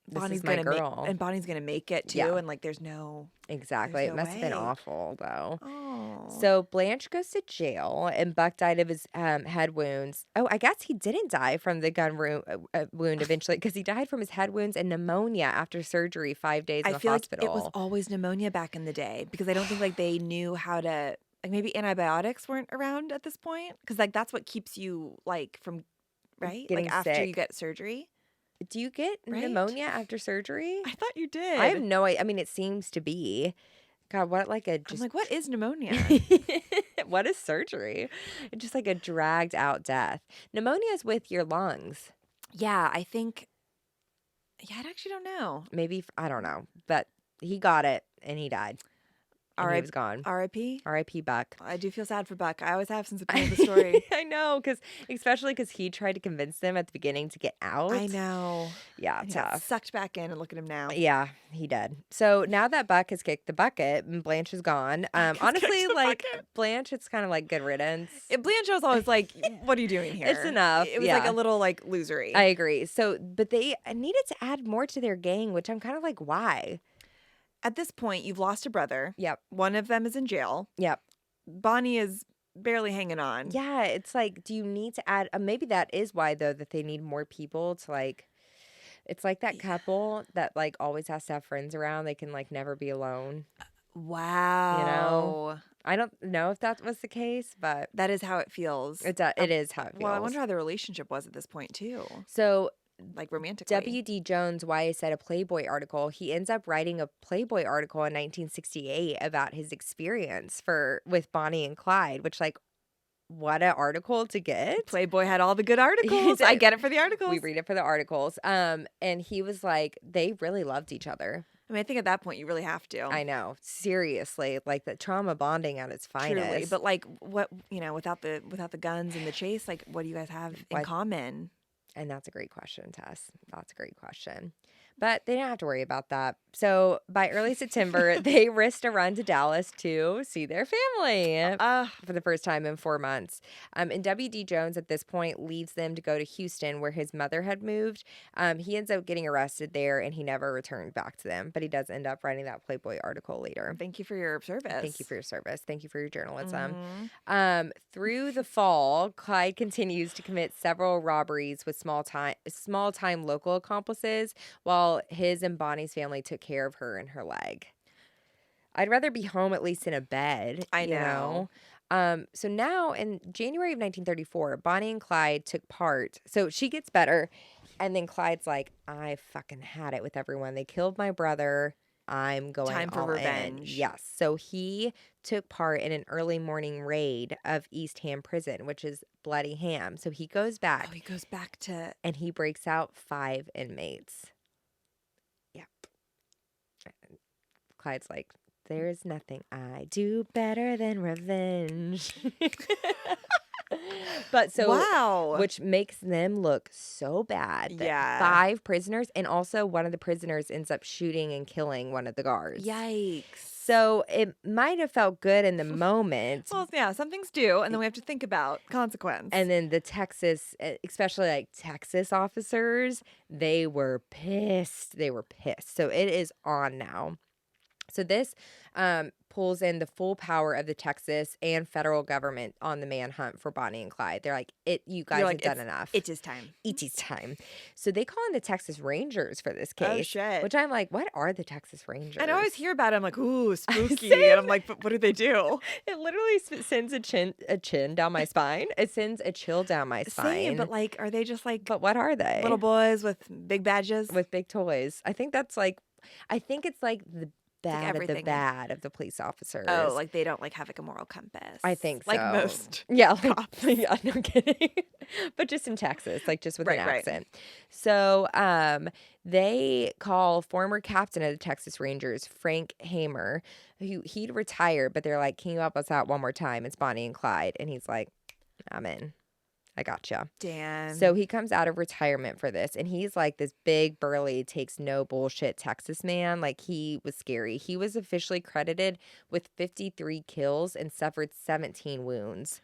this is my girl. and Bonnie's gonna make it too. Yeah. And like, there's no Exactly. no It must have been way. awful, though. Oh. So Blanche goes to jail, and Buck died of his head wounds. Oh, I guess he didn't die from the wound eventually, because he died from his head wounds and pneumonia after surgery 5 days in I the feel hospital. like it was always pneumonia back in the day because I don't think like they knew how to like maybe antibiotics weren't around at this point because like that's what keeps you like from right Getting like after you sick. get surgery. Do you get Right? pneumonia after surgery? I thought you did. I have no idea. I mean, it seems to be. God, what like a I'm just like, what is pneumonia? what is surgery? It's just like a dragged out death. Pneumonia is with your lungs. Yeah, I think. Yeah, I actually don't know. Maybe I don't know, but he got it and he died. And he was gone. R.I.P. R.I.P. Buck. I do feel sad for Buck. I always have since the beginning of the story. I know, especially because he tried to convince them at the beginning to get out. I know. Yeah, And he got tough. sucked back in, and look at him now. Yeah, he did. So now that Buck has kicked the bucket and Blanche is gone, honestly, like Blanche, it's kind of like good riddance. Blanche was always like, "What are you doing here?" It's enough. It was like a little like losery. I agree. So, but they needed to add more to their gang, which I'm kind of like, why? At this point, you've lost a brother. Yep. One of them is in jail. Yep. Bonnie is barely hanging on. Yeah, it's like, do you need to add? Maybe that is why though that they need more people to like. It's like that couple that like always has to have friends around. They can like never be alone. Wow. You know? I don't know if that was the case, but That is how it feels. it is how it feels. Well, I wonder how the relationship was at this point too. So Like romantically. W.D. Jones, why I said a Playboy article, he ends up writing a Playboy article in 1968 about his experience with Bonnie and Clyde, which like, what an article to get. Playboy had all the good articles. I get it for the articles. We read it for the articles. And he was like, they really loved each other. I mean, I think at that point you really have to. I know. Seriously. Like the trauma bonding at its finest. Truly. But like what without the guns and the chase, like what do you guys have in common? And that's a great question, Tess. That's a great question. But they didn't have to worry about that. So by early September, they risked a run to Dallas to see their family for the first time in 4 months. And W.D. Jones at this point leaves them to go to Houston, where his mother had moved. He ends up getting arrested there, and he never returned back to them. But he does end up writing that Playboy article later. Thank you for your service. Thank you for your service. Thank you for your journalism. Mhm. Through the fall, Clyde continues to commit several robberies with small-time local accomplices, while his and Bonnie's family took care of her and her leg. I'd rather be home at least in a bed. I you know. So now in January of 1934, Bonnie and Clyde took part. So she gets better. And then Clyde's like, I fucking had it with everyone. They killed my brother. I'm going Time for all in. revenge. Yes. So he took part in an early morning raid of East Ham Prison, which is Bloody Ham. So he goes back. Oh, he goes back to And he breaks out 5 inmates. Yep. Clyde's like, there's nothing I do better than revenge. But so, wow. which makes them look so bad. That Yeah. 5 prisoners, and also one of the prisoners ends up shooting and killing one of the guards. Yikes. So it might have felt good in the moment. Well, yeah, some things do, and then we have to think about consequence. And then the Texas, especially like Texas officers, they were pissed. They were pissed. So it is on now. So this pulls in the full power of the Texas and federal government on the manhunt for Bonnie and Clyde. They're like, you guys have done enough. It is time. It is time. So they call in the Texas Rangers for this case. Oh, shit. Which I'm like, what are the Texas Rangers? And I always hear about it. I'm like, ooh, spooky. Same. And I'm like, but what do they do? It literally sends a chin down my spine. It sends a chill down my spine. Same, but like, are they just like But what are they? little boys with big badges? With big toys. I think it's like the bad of the everything. bad of the police officers. Oh, like they don't like have like a moral compass. I think so. Like most. Yeah, like, yeah, no kidding. But just in Texas, like just with an Right. accent. So they call former captain of the Texas Rangers, Frank Hamer, who he'd retired, but they're like, can you help us out one more time? It's Bonnie and Clyde. And he's like, I'm in. I gotcha. Damn. So he comes out of retirement for this, and he's like this big, burly, takes no bullshit Texas man. Like, he was scary. He was officially credited with 53 kills and suffered 17 wounds.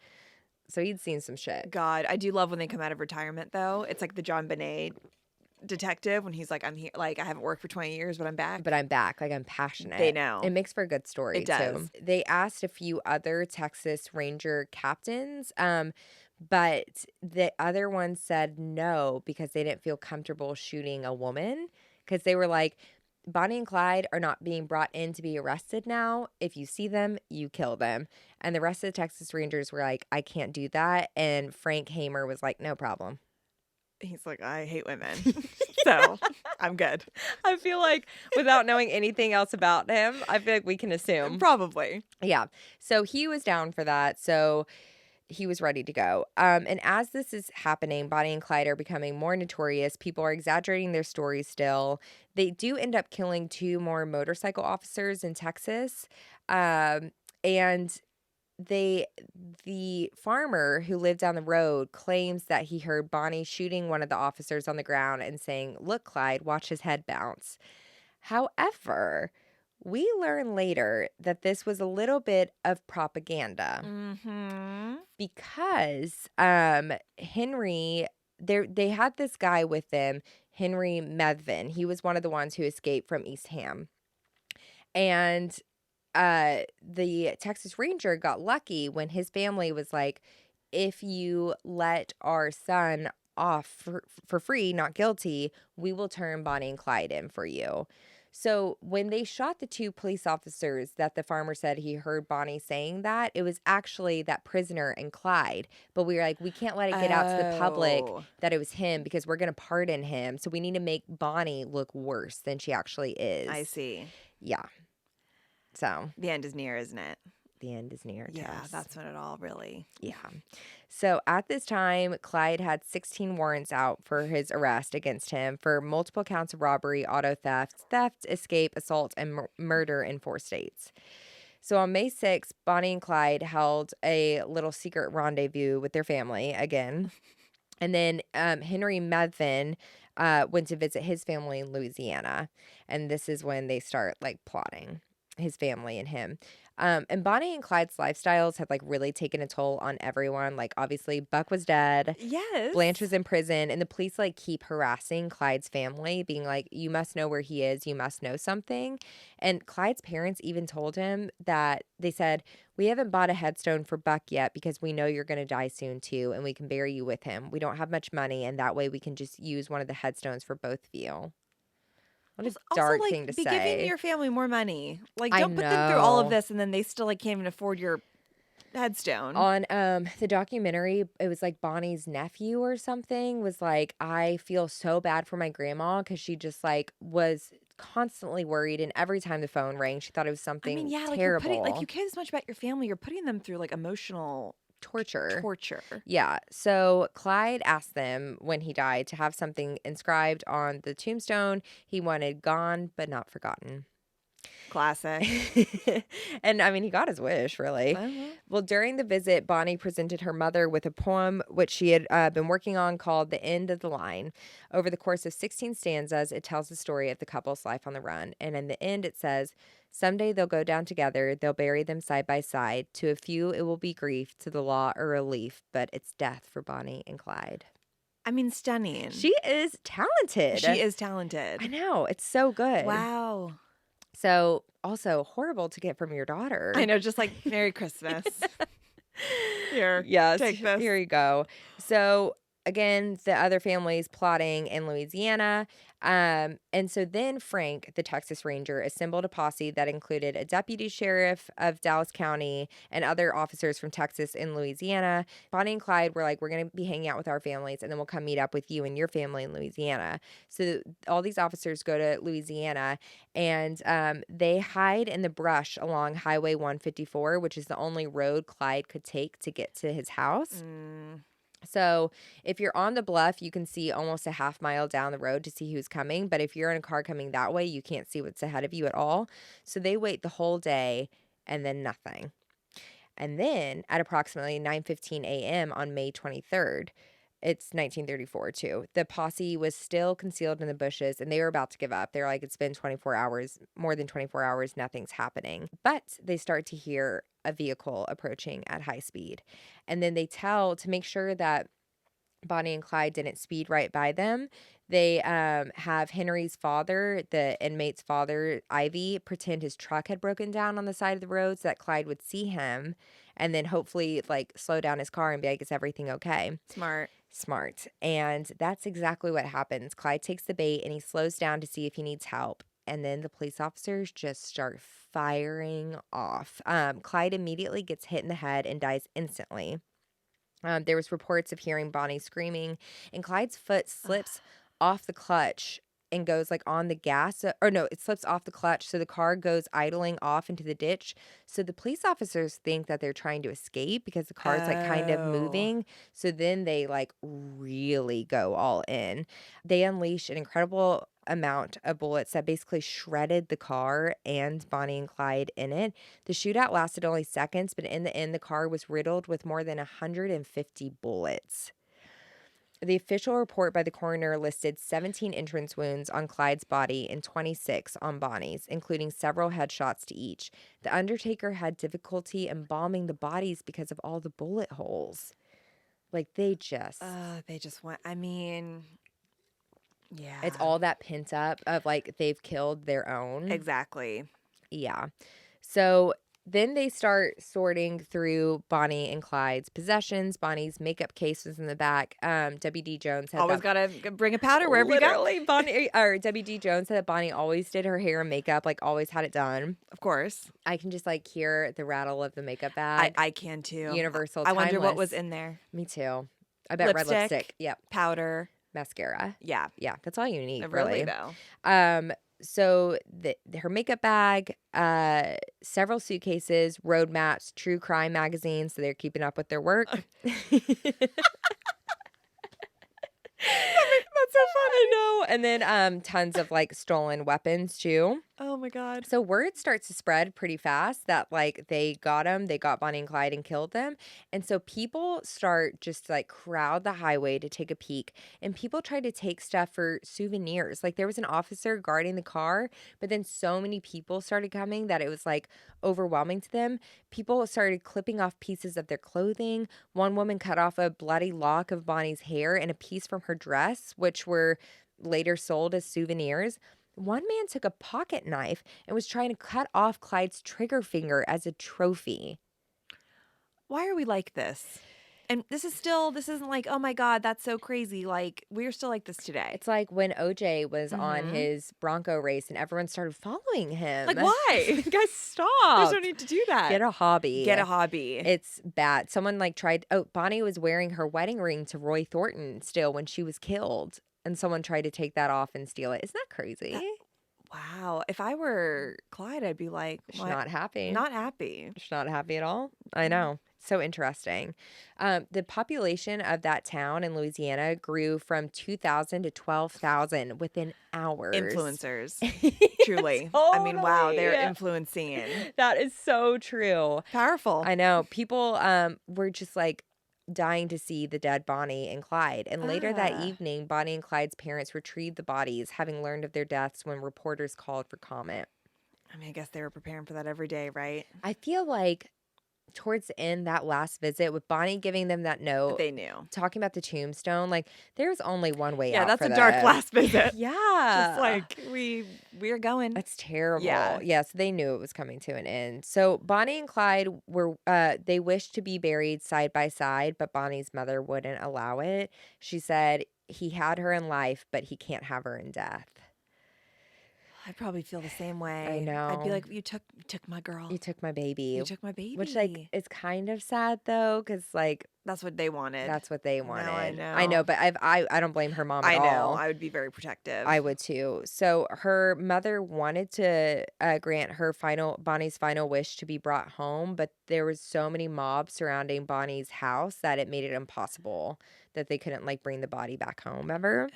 So he'd seen some shit. God, I do love when they come out of retirement, though. It's like the John Bonet detective when he's like, I'm here, like, I haven't worked for 20 years, but I'm back. But I'm back. Like, I'm passionate. They know. It makes for a good story, It does. too. They asked a few other Texas Ranger captains, but the other ones said no because they didn't feel comfortable shooting a woman because they were like, Bonnie and Clyde are not being brought in to be arrested now. If you see them, you kill them. And the rest of the Texas Rangers were like, I can't do that. And Frank Hamer was like, no problem. He's like, I hate women. So I'm good. I feel like without knowing anything else about him, I feel like we can assume. Probably. Yeah. So he was down for that. So he was ready to go. And as this is happening, Bonnie and Clyde are becoming more notorious. People are exaggerating their stories still. They do end up killing 2 more motorcycle officers in Texas. And the farmer who lived down the road claims that he heard Bonnie shooting one of the officers on the ground and saying, "Look, Clyde, watch his head bounce." However, we learn later that this was a little bit of propaganda because Henry, they had this guy with them, Henry Methvin. He was one of the ones who escaped from East Ham. And the Texas Ranger got lucky when his family was like, if you let our son off for free, not guilty, we will turn Bonnie and Clyde in for you. So when they shot the 2 police officers that the farmer said he heard Bonnie saying that, it was actually that prisoner and Clyde. But we were like, we can't let it get out to the public that it was him because we're going to pardon him. So we need to make Bonnie look worse than she actually is. I see. Yeah. So the end is near, isn't it? The end is near. Yeah, that's when it all really. Yeah. So at this time, Clyde had 16 warrants out for his arrest against him for multiple counts of robbery, auto theft, escape, assault, and murder in 4 states. So on May 6th, Bonnie and Clyde held a little secret rendezvous with their family again. And then Henry Methvin went to visit his family in Louisiana. And this is when they start like plotting, his family and him. And Bonnie and Clyde's lifestyles had like really taken a toll on everyone. Like obviously Buck was dead. Yes. Blanche was in prison, and the police like keep harassing Clyde's family, being like, you must know where he is. You must know something. And Clyde's parents even told him that they said, we haven't bought a headstone for Buck yet because we know you're going to die soon too, and we can bury you with him. We don't have much money, and that way we can just use one of the headstones for both of you. What a dark thing to say. Be giving your family more money. Like, I don't put them through all of know. this and then they still like can't even afford your headstone. On the documentary, it was like Bonnie's nephew or something was like, I feel so bad for my grandma because she just like was constantly worried, and every time the phone rang, she thought it was something terrible. Like you care this much about your family, you're putting them through like emotional torture. Yeah. So Clyde asked them when he died to have something inscribed on the tombstone. He wanted gone but not forgotten. Classic. And I mean, he got his wish, really. Well, during the visit, Bonnie presented her mother with a poem which she had been working on called The End of the Line. Over the course of 16 stanzas, it tells the story of the couple's life on the run. And in the end, it says, someday they'll go down together, they'll bury them side by side. To a few, it will be grief, to the law, a relief, but it's death for Bonnie and Clyde. I mean, stunning. She is talented. She is talented. I know. It's so good. Wow. So also horrible to get from your daughter. I know, just like Merry Christmas. Here, yes, take this. Here you go. So again, the other families plotting in Louisiana. And so then Frank, the Texas Ranger, assembled a posse that included a deputy sheriff of Dallas County and other officers from Texas and Louisiana. Bonnie and Clyde were like, we're going to be hanging out with our families, and then we'll come meet up with you and your family in Louisiana. So all these officers go to Louisiana, and they hide in the brush along Highway 154, which is the only road Clyde could take to get to his house. So if you're on the bluff, you can see almost a half mile down the road to see who's coming. But if you're in a car coming that way, you can't see what's ahead of you at all. So they wait the whole day and then nothing. And then at approximately 9:15 a.m. on May 23rd, it's 1934 too, the posse was still concealed in the bushes and they were about to give up. They're like, it's been 24 hours, more than 24 hours, nothing's happening. But they start to hear a vehicle approaching at high speed. And then they tell, to make sure that Bonnie and Clyde didn't speed right by them, They have Henry's father, the inmate's father, Ivy, pretend his truck had broken down on the side of the road so that Clyde would see him and then hopefully like slow down his car and be like, is everything okay? Smart. And that's exactly what happens. Clyde takes the bait and he slows down to see if he needs help. And then the police officers just start firing off. Clyde immediately gets hit in the head and dies instantly. There was reports of hearing Bonnie screaming, and Clyde's foot slips off the clutch and goes like on the gas. Or no, it slips off the clutch, so the car goes idling off into the ditch. So the police officers think that they're trying to escape because the car's like kind of moving. So then they like really go all in. They unleash an incredible amount of bullets that basically shredded the car and Bonnie and Clyde in it. The shootout lasted only seconds, but in the end, the car was riddled with more than 150 bullets. The official report by the coroner listed 17 entrance wounds on Clyde's body and 26 on Bonnie's, including several headshots to each. The undertaker had difficulty embalming the bodies because of all the bullet holes. Like they just went, I mean, yeah. It's all that pent up of like they've killed their own. Exactly. Yeah. So then they start sorting through Bonnie and Clyde's possessions. Bonnie's makeup case was in the back. W.D. Jones had always got to bring a powder wherever you go. W.D. Jones said that Bonnie always did her hair and makeup, like always had it done. Of course. I can just like hear the rattle of the makeup bag. I can too. Universal. I wonder what timeless. was in there. Me too. I bet red lipstick. Yep. Powder. Mascara. Yeah. Yeah. That's all you need, really. really. Though. So her makeup bag, several suitcases, road maps, true crime magazines, so they're keeping up with their work. That's so funny. I know. And then tons of like stolen weapons too. Oh my God. So word starts to spread pretty fast that like they got Bonnie and Clyde and killed them. And so people start just like crowd the highway to take a peek. And people try to take stuff for souvenirs. Like there was an officer guarding the car, but then so many people started coming that it was like overwhelming to them. People started clipping off pieces of their clothing. One woman cut off a bloody lock of Bonnie's hair and a piece from her dress, which were later sold as souvenirs. One man took a pocket knife and was trying to cut off Clyde's trigger finger as a trophy. Why are we like this? And this isn't like, oh my God, that's so crazy. Like, we're still like this today. It's like when OJ was on his Bronco race and everyone started following him. Like, why? Guys, stop. There's no need to do that. Get a hobby. It's bad. Someone like Bonnie was wearing her wedding ring to Roy Thornton still when she was killed. And someone tried to take that off and steal it. Isn't that crazy? Wow. If I were Clyde, I'd be like, she's not happy. Not happy. She's not happy at all. I know. So interesting. The population of that town in Louisiana grew from 2,000 to 12,000 within hours. Influencers. Truly. Totally. I mean, wow, they're influencing. That is so true. Powerful. I know. People were just like dying to see the dead Bonnie and Clyde. And later that evening, Bonnie and Clyde's parents retrieved the bodies, having learned of their deaths when reporters called for comment. I mean, I guess they were preparing for that every day, right? I feel like towards the end, that last visit with Bonnie giving them that note, they knew, talking about the tombstone, like there's only one way out. Yeah, that's for a dark last visit. Yeah, just like we're going. That's terrible. Yeah, so they knew it was coming to an end. So Bonnie and Clyde were they wished to be buried side by side, but Bonnie's mother wouldn't allow it. She said he had her in life, but he can't have her in death. I'd probably feel the same way. I know. I'd be like, you took my girl. You took my baby. You took my baby. Which, like, it's kind of sad, though, because, like... That's what they wanted. That's what they wanted. No, I know, but I don't blame her mom at all. I know. I would be very protective. I would, too. So her mother wanted to grant her Bonnie's final wish to be brought home, but there was so many mobs surrounding Bonnie's house that it made it impossible that they couldn't, like, bring the body back home ever.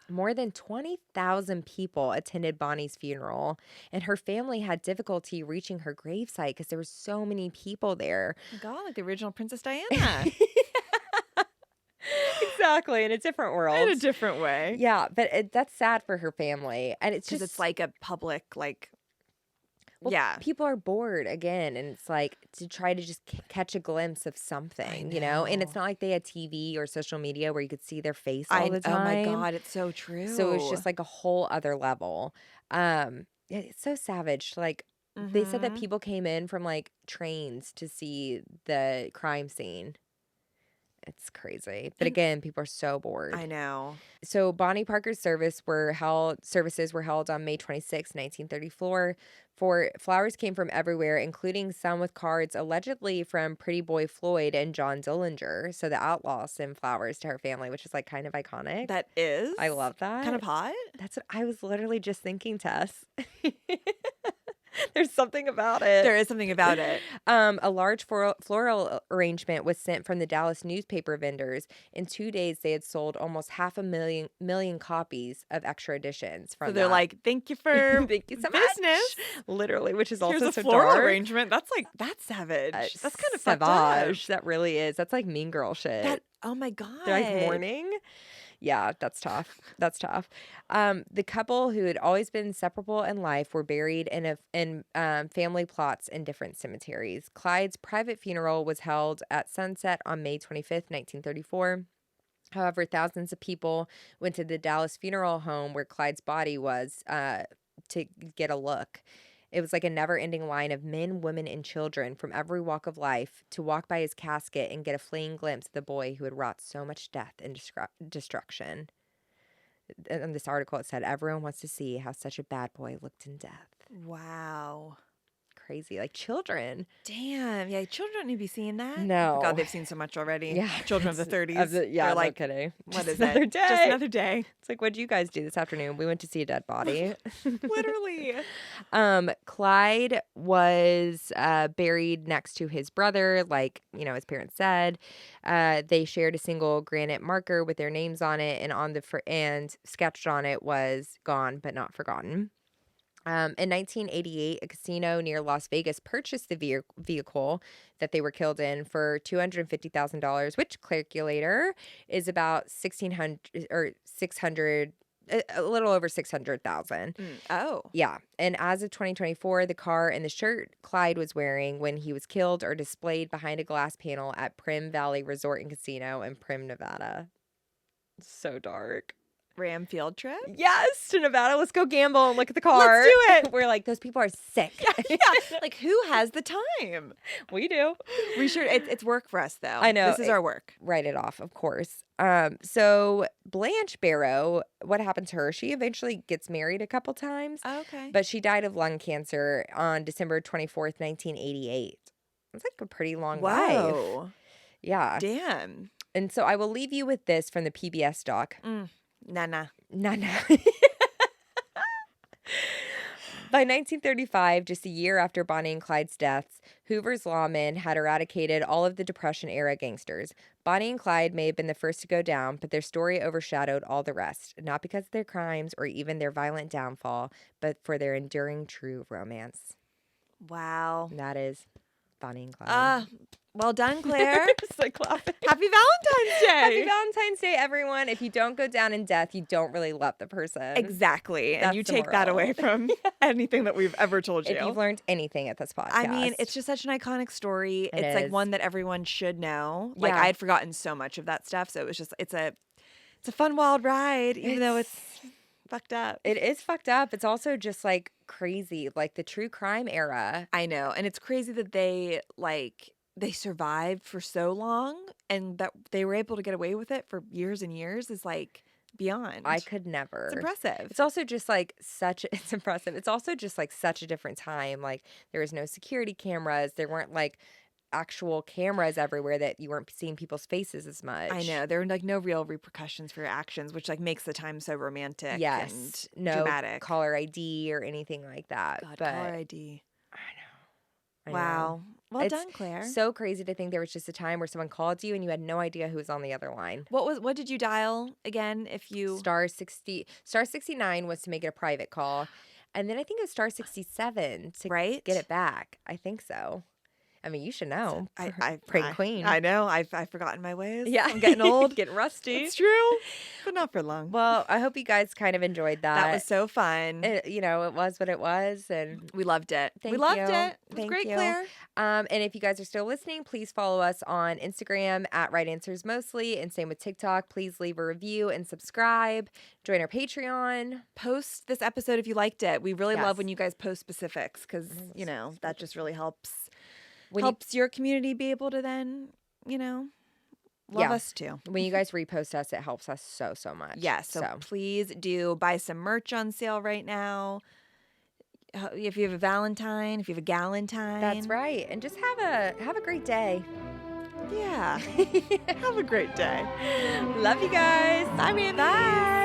More than 20,000 people attended Bonnie's funeral, and her family had difficulty reaching her gravesite because there were so many people there. Oh my God, like the original Princess Diana. Exactly, in a different world. In a different way. Yeah, but that's sad for her family. And it's just... Because it's like a public, like... Well, Yeah. people are bored again, and it's like to try to just catch a glimpse of something, you know? And it's know. not like they had TV or social media where you could see their face all the time. Oh my God, it's so true. So it was just like a whole other level. It's so savage. Like they said that Mhm. people came in from like trains to see the crime scene. It's crazy. But And- again, people are so bored. I know. So Bonnie Parker's services were held on May 26, 1934. Flowers came from everywhere, including some with cards allegedly from Pretty Boy Floyd and John Dillinger. So the outlaw sent flowers to her family, which is like kind of iconic. That is. I love that. Kind of hot. That's what I was literally just thinking, Tess. There's something about it. There is something about it. A large floral arrangement was sent from the Dallas newspaper vendors. In 2 days, they had sold almost 500,000 copies of extra editions from So they're that. like, thank you for Thank you so business. much. Literally, which is Here's also a so floral dark. arrangement. That's savage. That's kind of fucked savage. up. That really is. That's like Mean Girl shit. Oh my God. They're like mourning. Yeah, that's tough. That's tough. The couple who had always been inseparable in life were buried in family plots in different cemeteries. Clyde's private funeral was held at sunset on May 25th, 1934. However, thousands of people went to the Dallas funeral home where Clyde's body was to get a look. It was like a never-ending line of men, women, and children from every walk of life to walk by his casket and get a fleeting glimpse of the boy who had wrought so much death and destruction. In this article, it said, everyone wants to see how such a bad boy looked in death. Wow. Crazy. Like children. Damn. Yeah, children don't need to be seeing that. No. God, they've seen so much already. Yeah. Children of the 30s. Yeah, They're no like, kidding. what Just is another it? day. Just another day. It's like, what did you guys do this afternoon? We went to see a dead body. Literally. Clyde was buried next to his brother, like, his parents said. They shared a single granite marker with their names on it, and sketched on it was "Gone but not forgotten." In 1988, a casino near Las Vegas purchased the vehicle that they were killed in for $250,000, which calculator is about $600, a little over $600,000. Oh. Yeah. And as of 2024, the car and the shirt Clyde was wearing when he was killed are displayed behind a glass panel at Prim Valley Resort and Casino in Prim, Nevada. So dark. Ram field trip? Yes, to Nevada. Let's go gamble and look at the car. Let's do it. We're like, those people are sick. Yeah. Like, who has the time? We do. We sure it's work for us though. I know. This is our work. Write it off, of course. So Blanche Barrow, what happened to her? She eventually gets married a couple times, Okay. but she died of lung cancer on December 24th, 1988. It's like a pretty long life. Whoa. Yeah. Damn. And so I will leave you with this from the PBS doc. Nah. No. By 1935, just a year after Bonnie and Clyde's deaths, Hoover's lawmen had eradicated all of the Depression-era gangsters. Bonnie and Clyde may have been the first to go down, but their story overshadowed all the rest, not because of their crimes or even their violent downfall, but for their enduring true romance. Wow. And that is Bonnie and Clyde. Well done, Claire. Just like clapping. Happy Valentine's Day. Happy Valentine's Day, everyone. If you don't go down in death, you don't really love the person. Exactly. And That's you the take that moral. away from anything that we've ever told you. If you've learned anything at this podcast. I mean, it's just such an iconic story. It's like is. one that everyone should know. Like Yeah. I had forgotten so much of that stuff. So it was just it's a fun wild ride, even though it's fucked up. It is fucked up. It's also just like crazy, like the true crime era. I know. And it's crazy that they survived for so long and that they were able to get away with it for years and years is like beyond. I could never. It's impressive. It's also just like it's impressive. It's also just like such a different time. Like there was no security cameras. There weren't like actual cameras everywhere that you weren't seeing people's faces as much. I know. There were like no real repercussions for your actions, which like makes the time so romantic Yes. and No dramatic. caller ID or anything like that. God, but caller ID. I know. Wow. Well It's done, Claire. So crazy to think there was just a time where someone called you and you had no idea who was on the other line. What did you dial again if you Star 69 was to make it a private call. And then I think it was star 67 to right? get it back. I think so. I mean, you should know. I Prank queen. I know. I've forgotten my ways. Yeah. I'm getting old. Getting rusty. It's true, but not for long. Well, I hope you guys kind of enjoyed that. That was so fun. It was what it was, and We loved it. Thank We loved you. it. It was Thank great, you. Claire. And if you guys are still listening, please follow us on Instagram at Right Answers Mostly, and same with TikTok. Please leave a review and subscribe. Join our Patreon. Post this episode if you liked it. We really love Yes. when you guys post specifics because, that just really helps When your community be able to then, love Yeah. us too. When you guys repost us, it helps us so much. Yeah, so please do buy some merch on sale right now. If you have a Valentine, if you have a Galentine. That's right. And just have a great day. Yeah. Have a great day. Love you guys. Bye, man. Bye.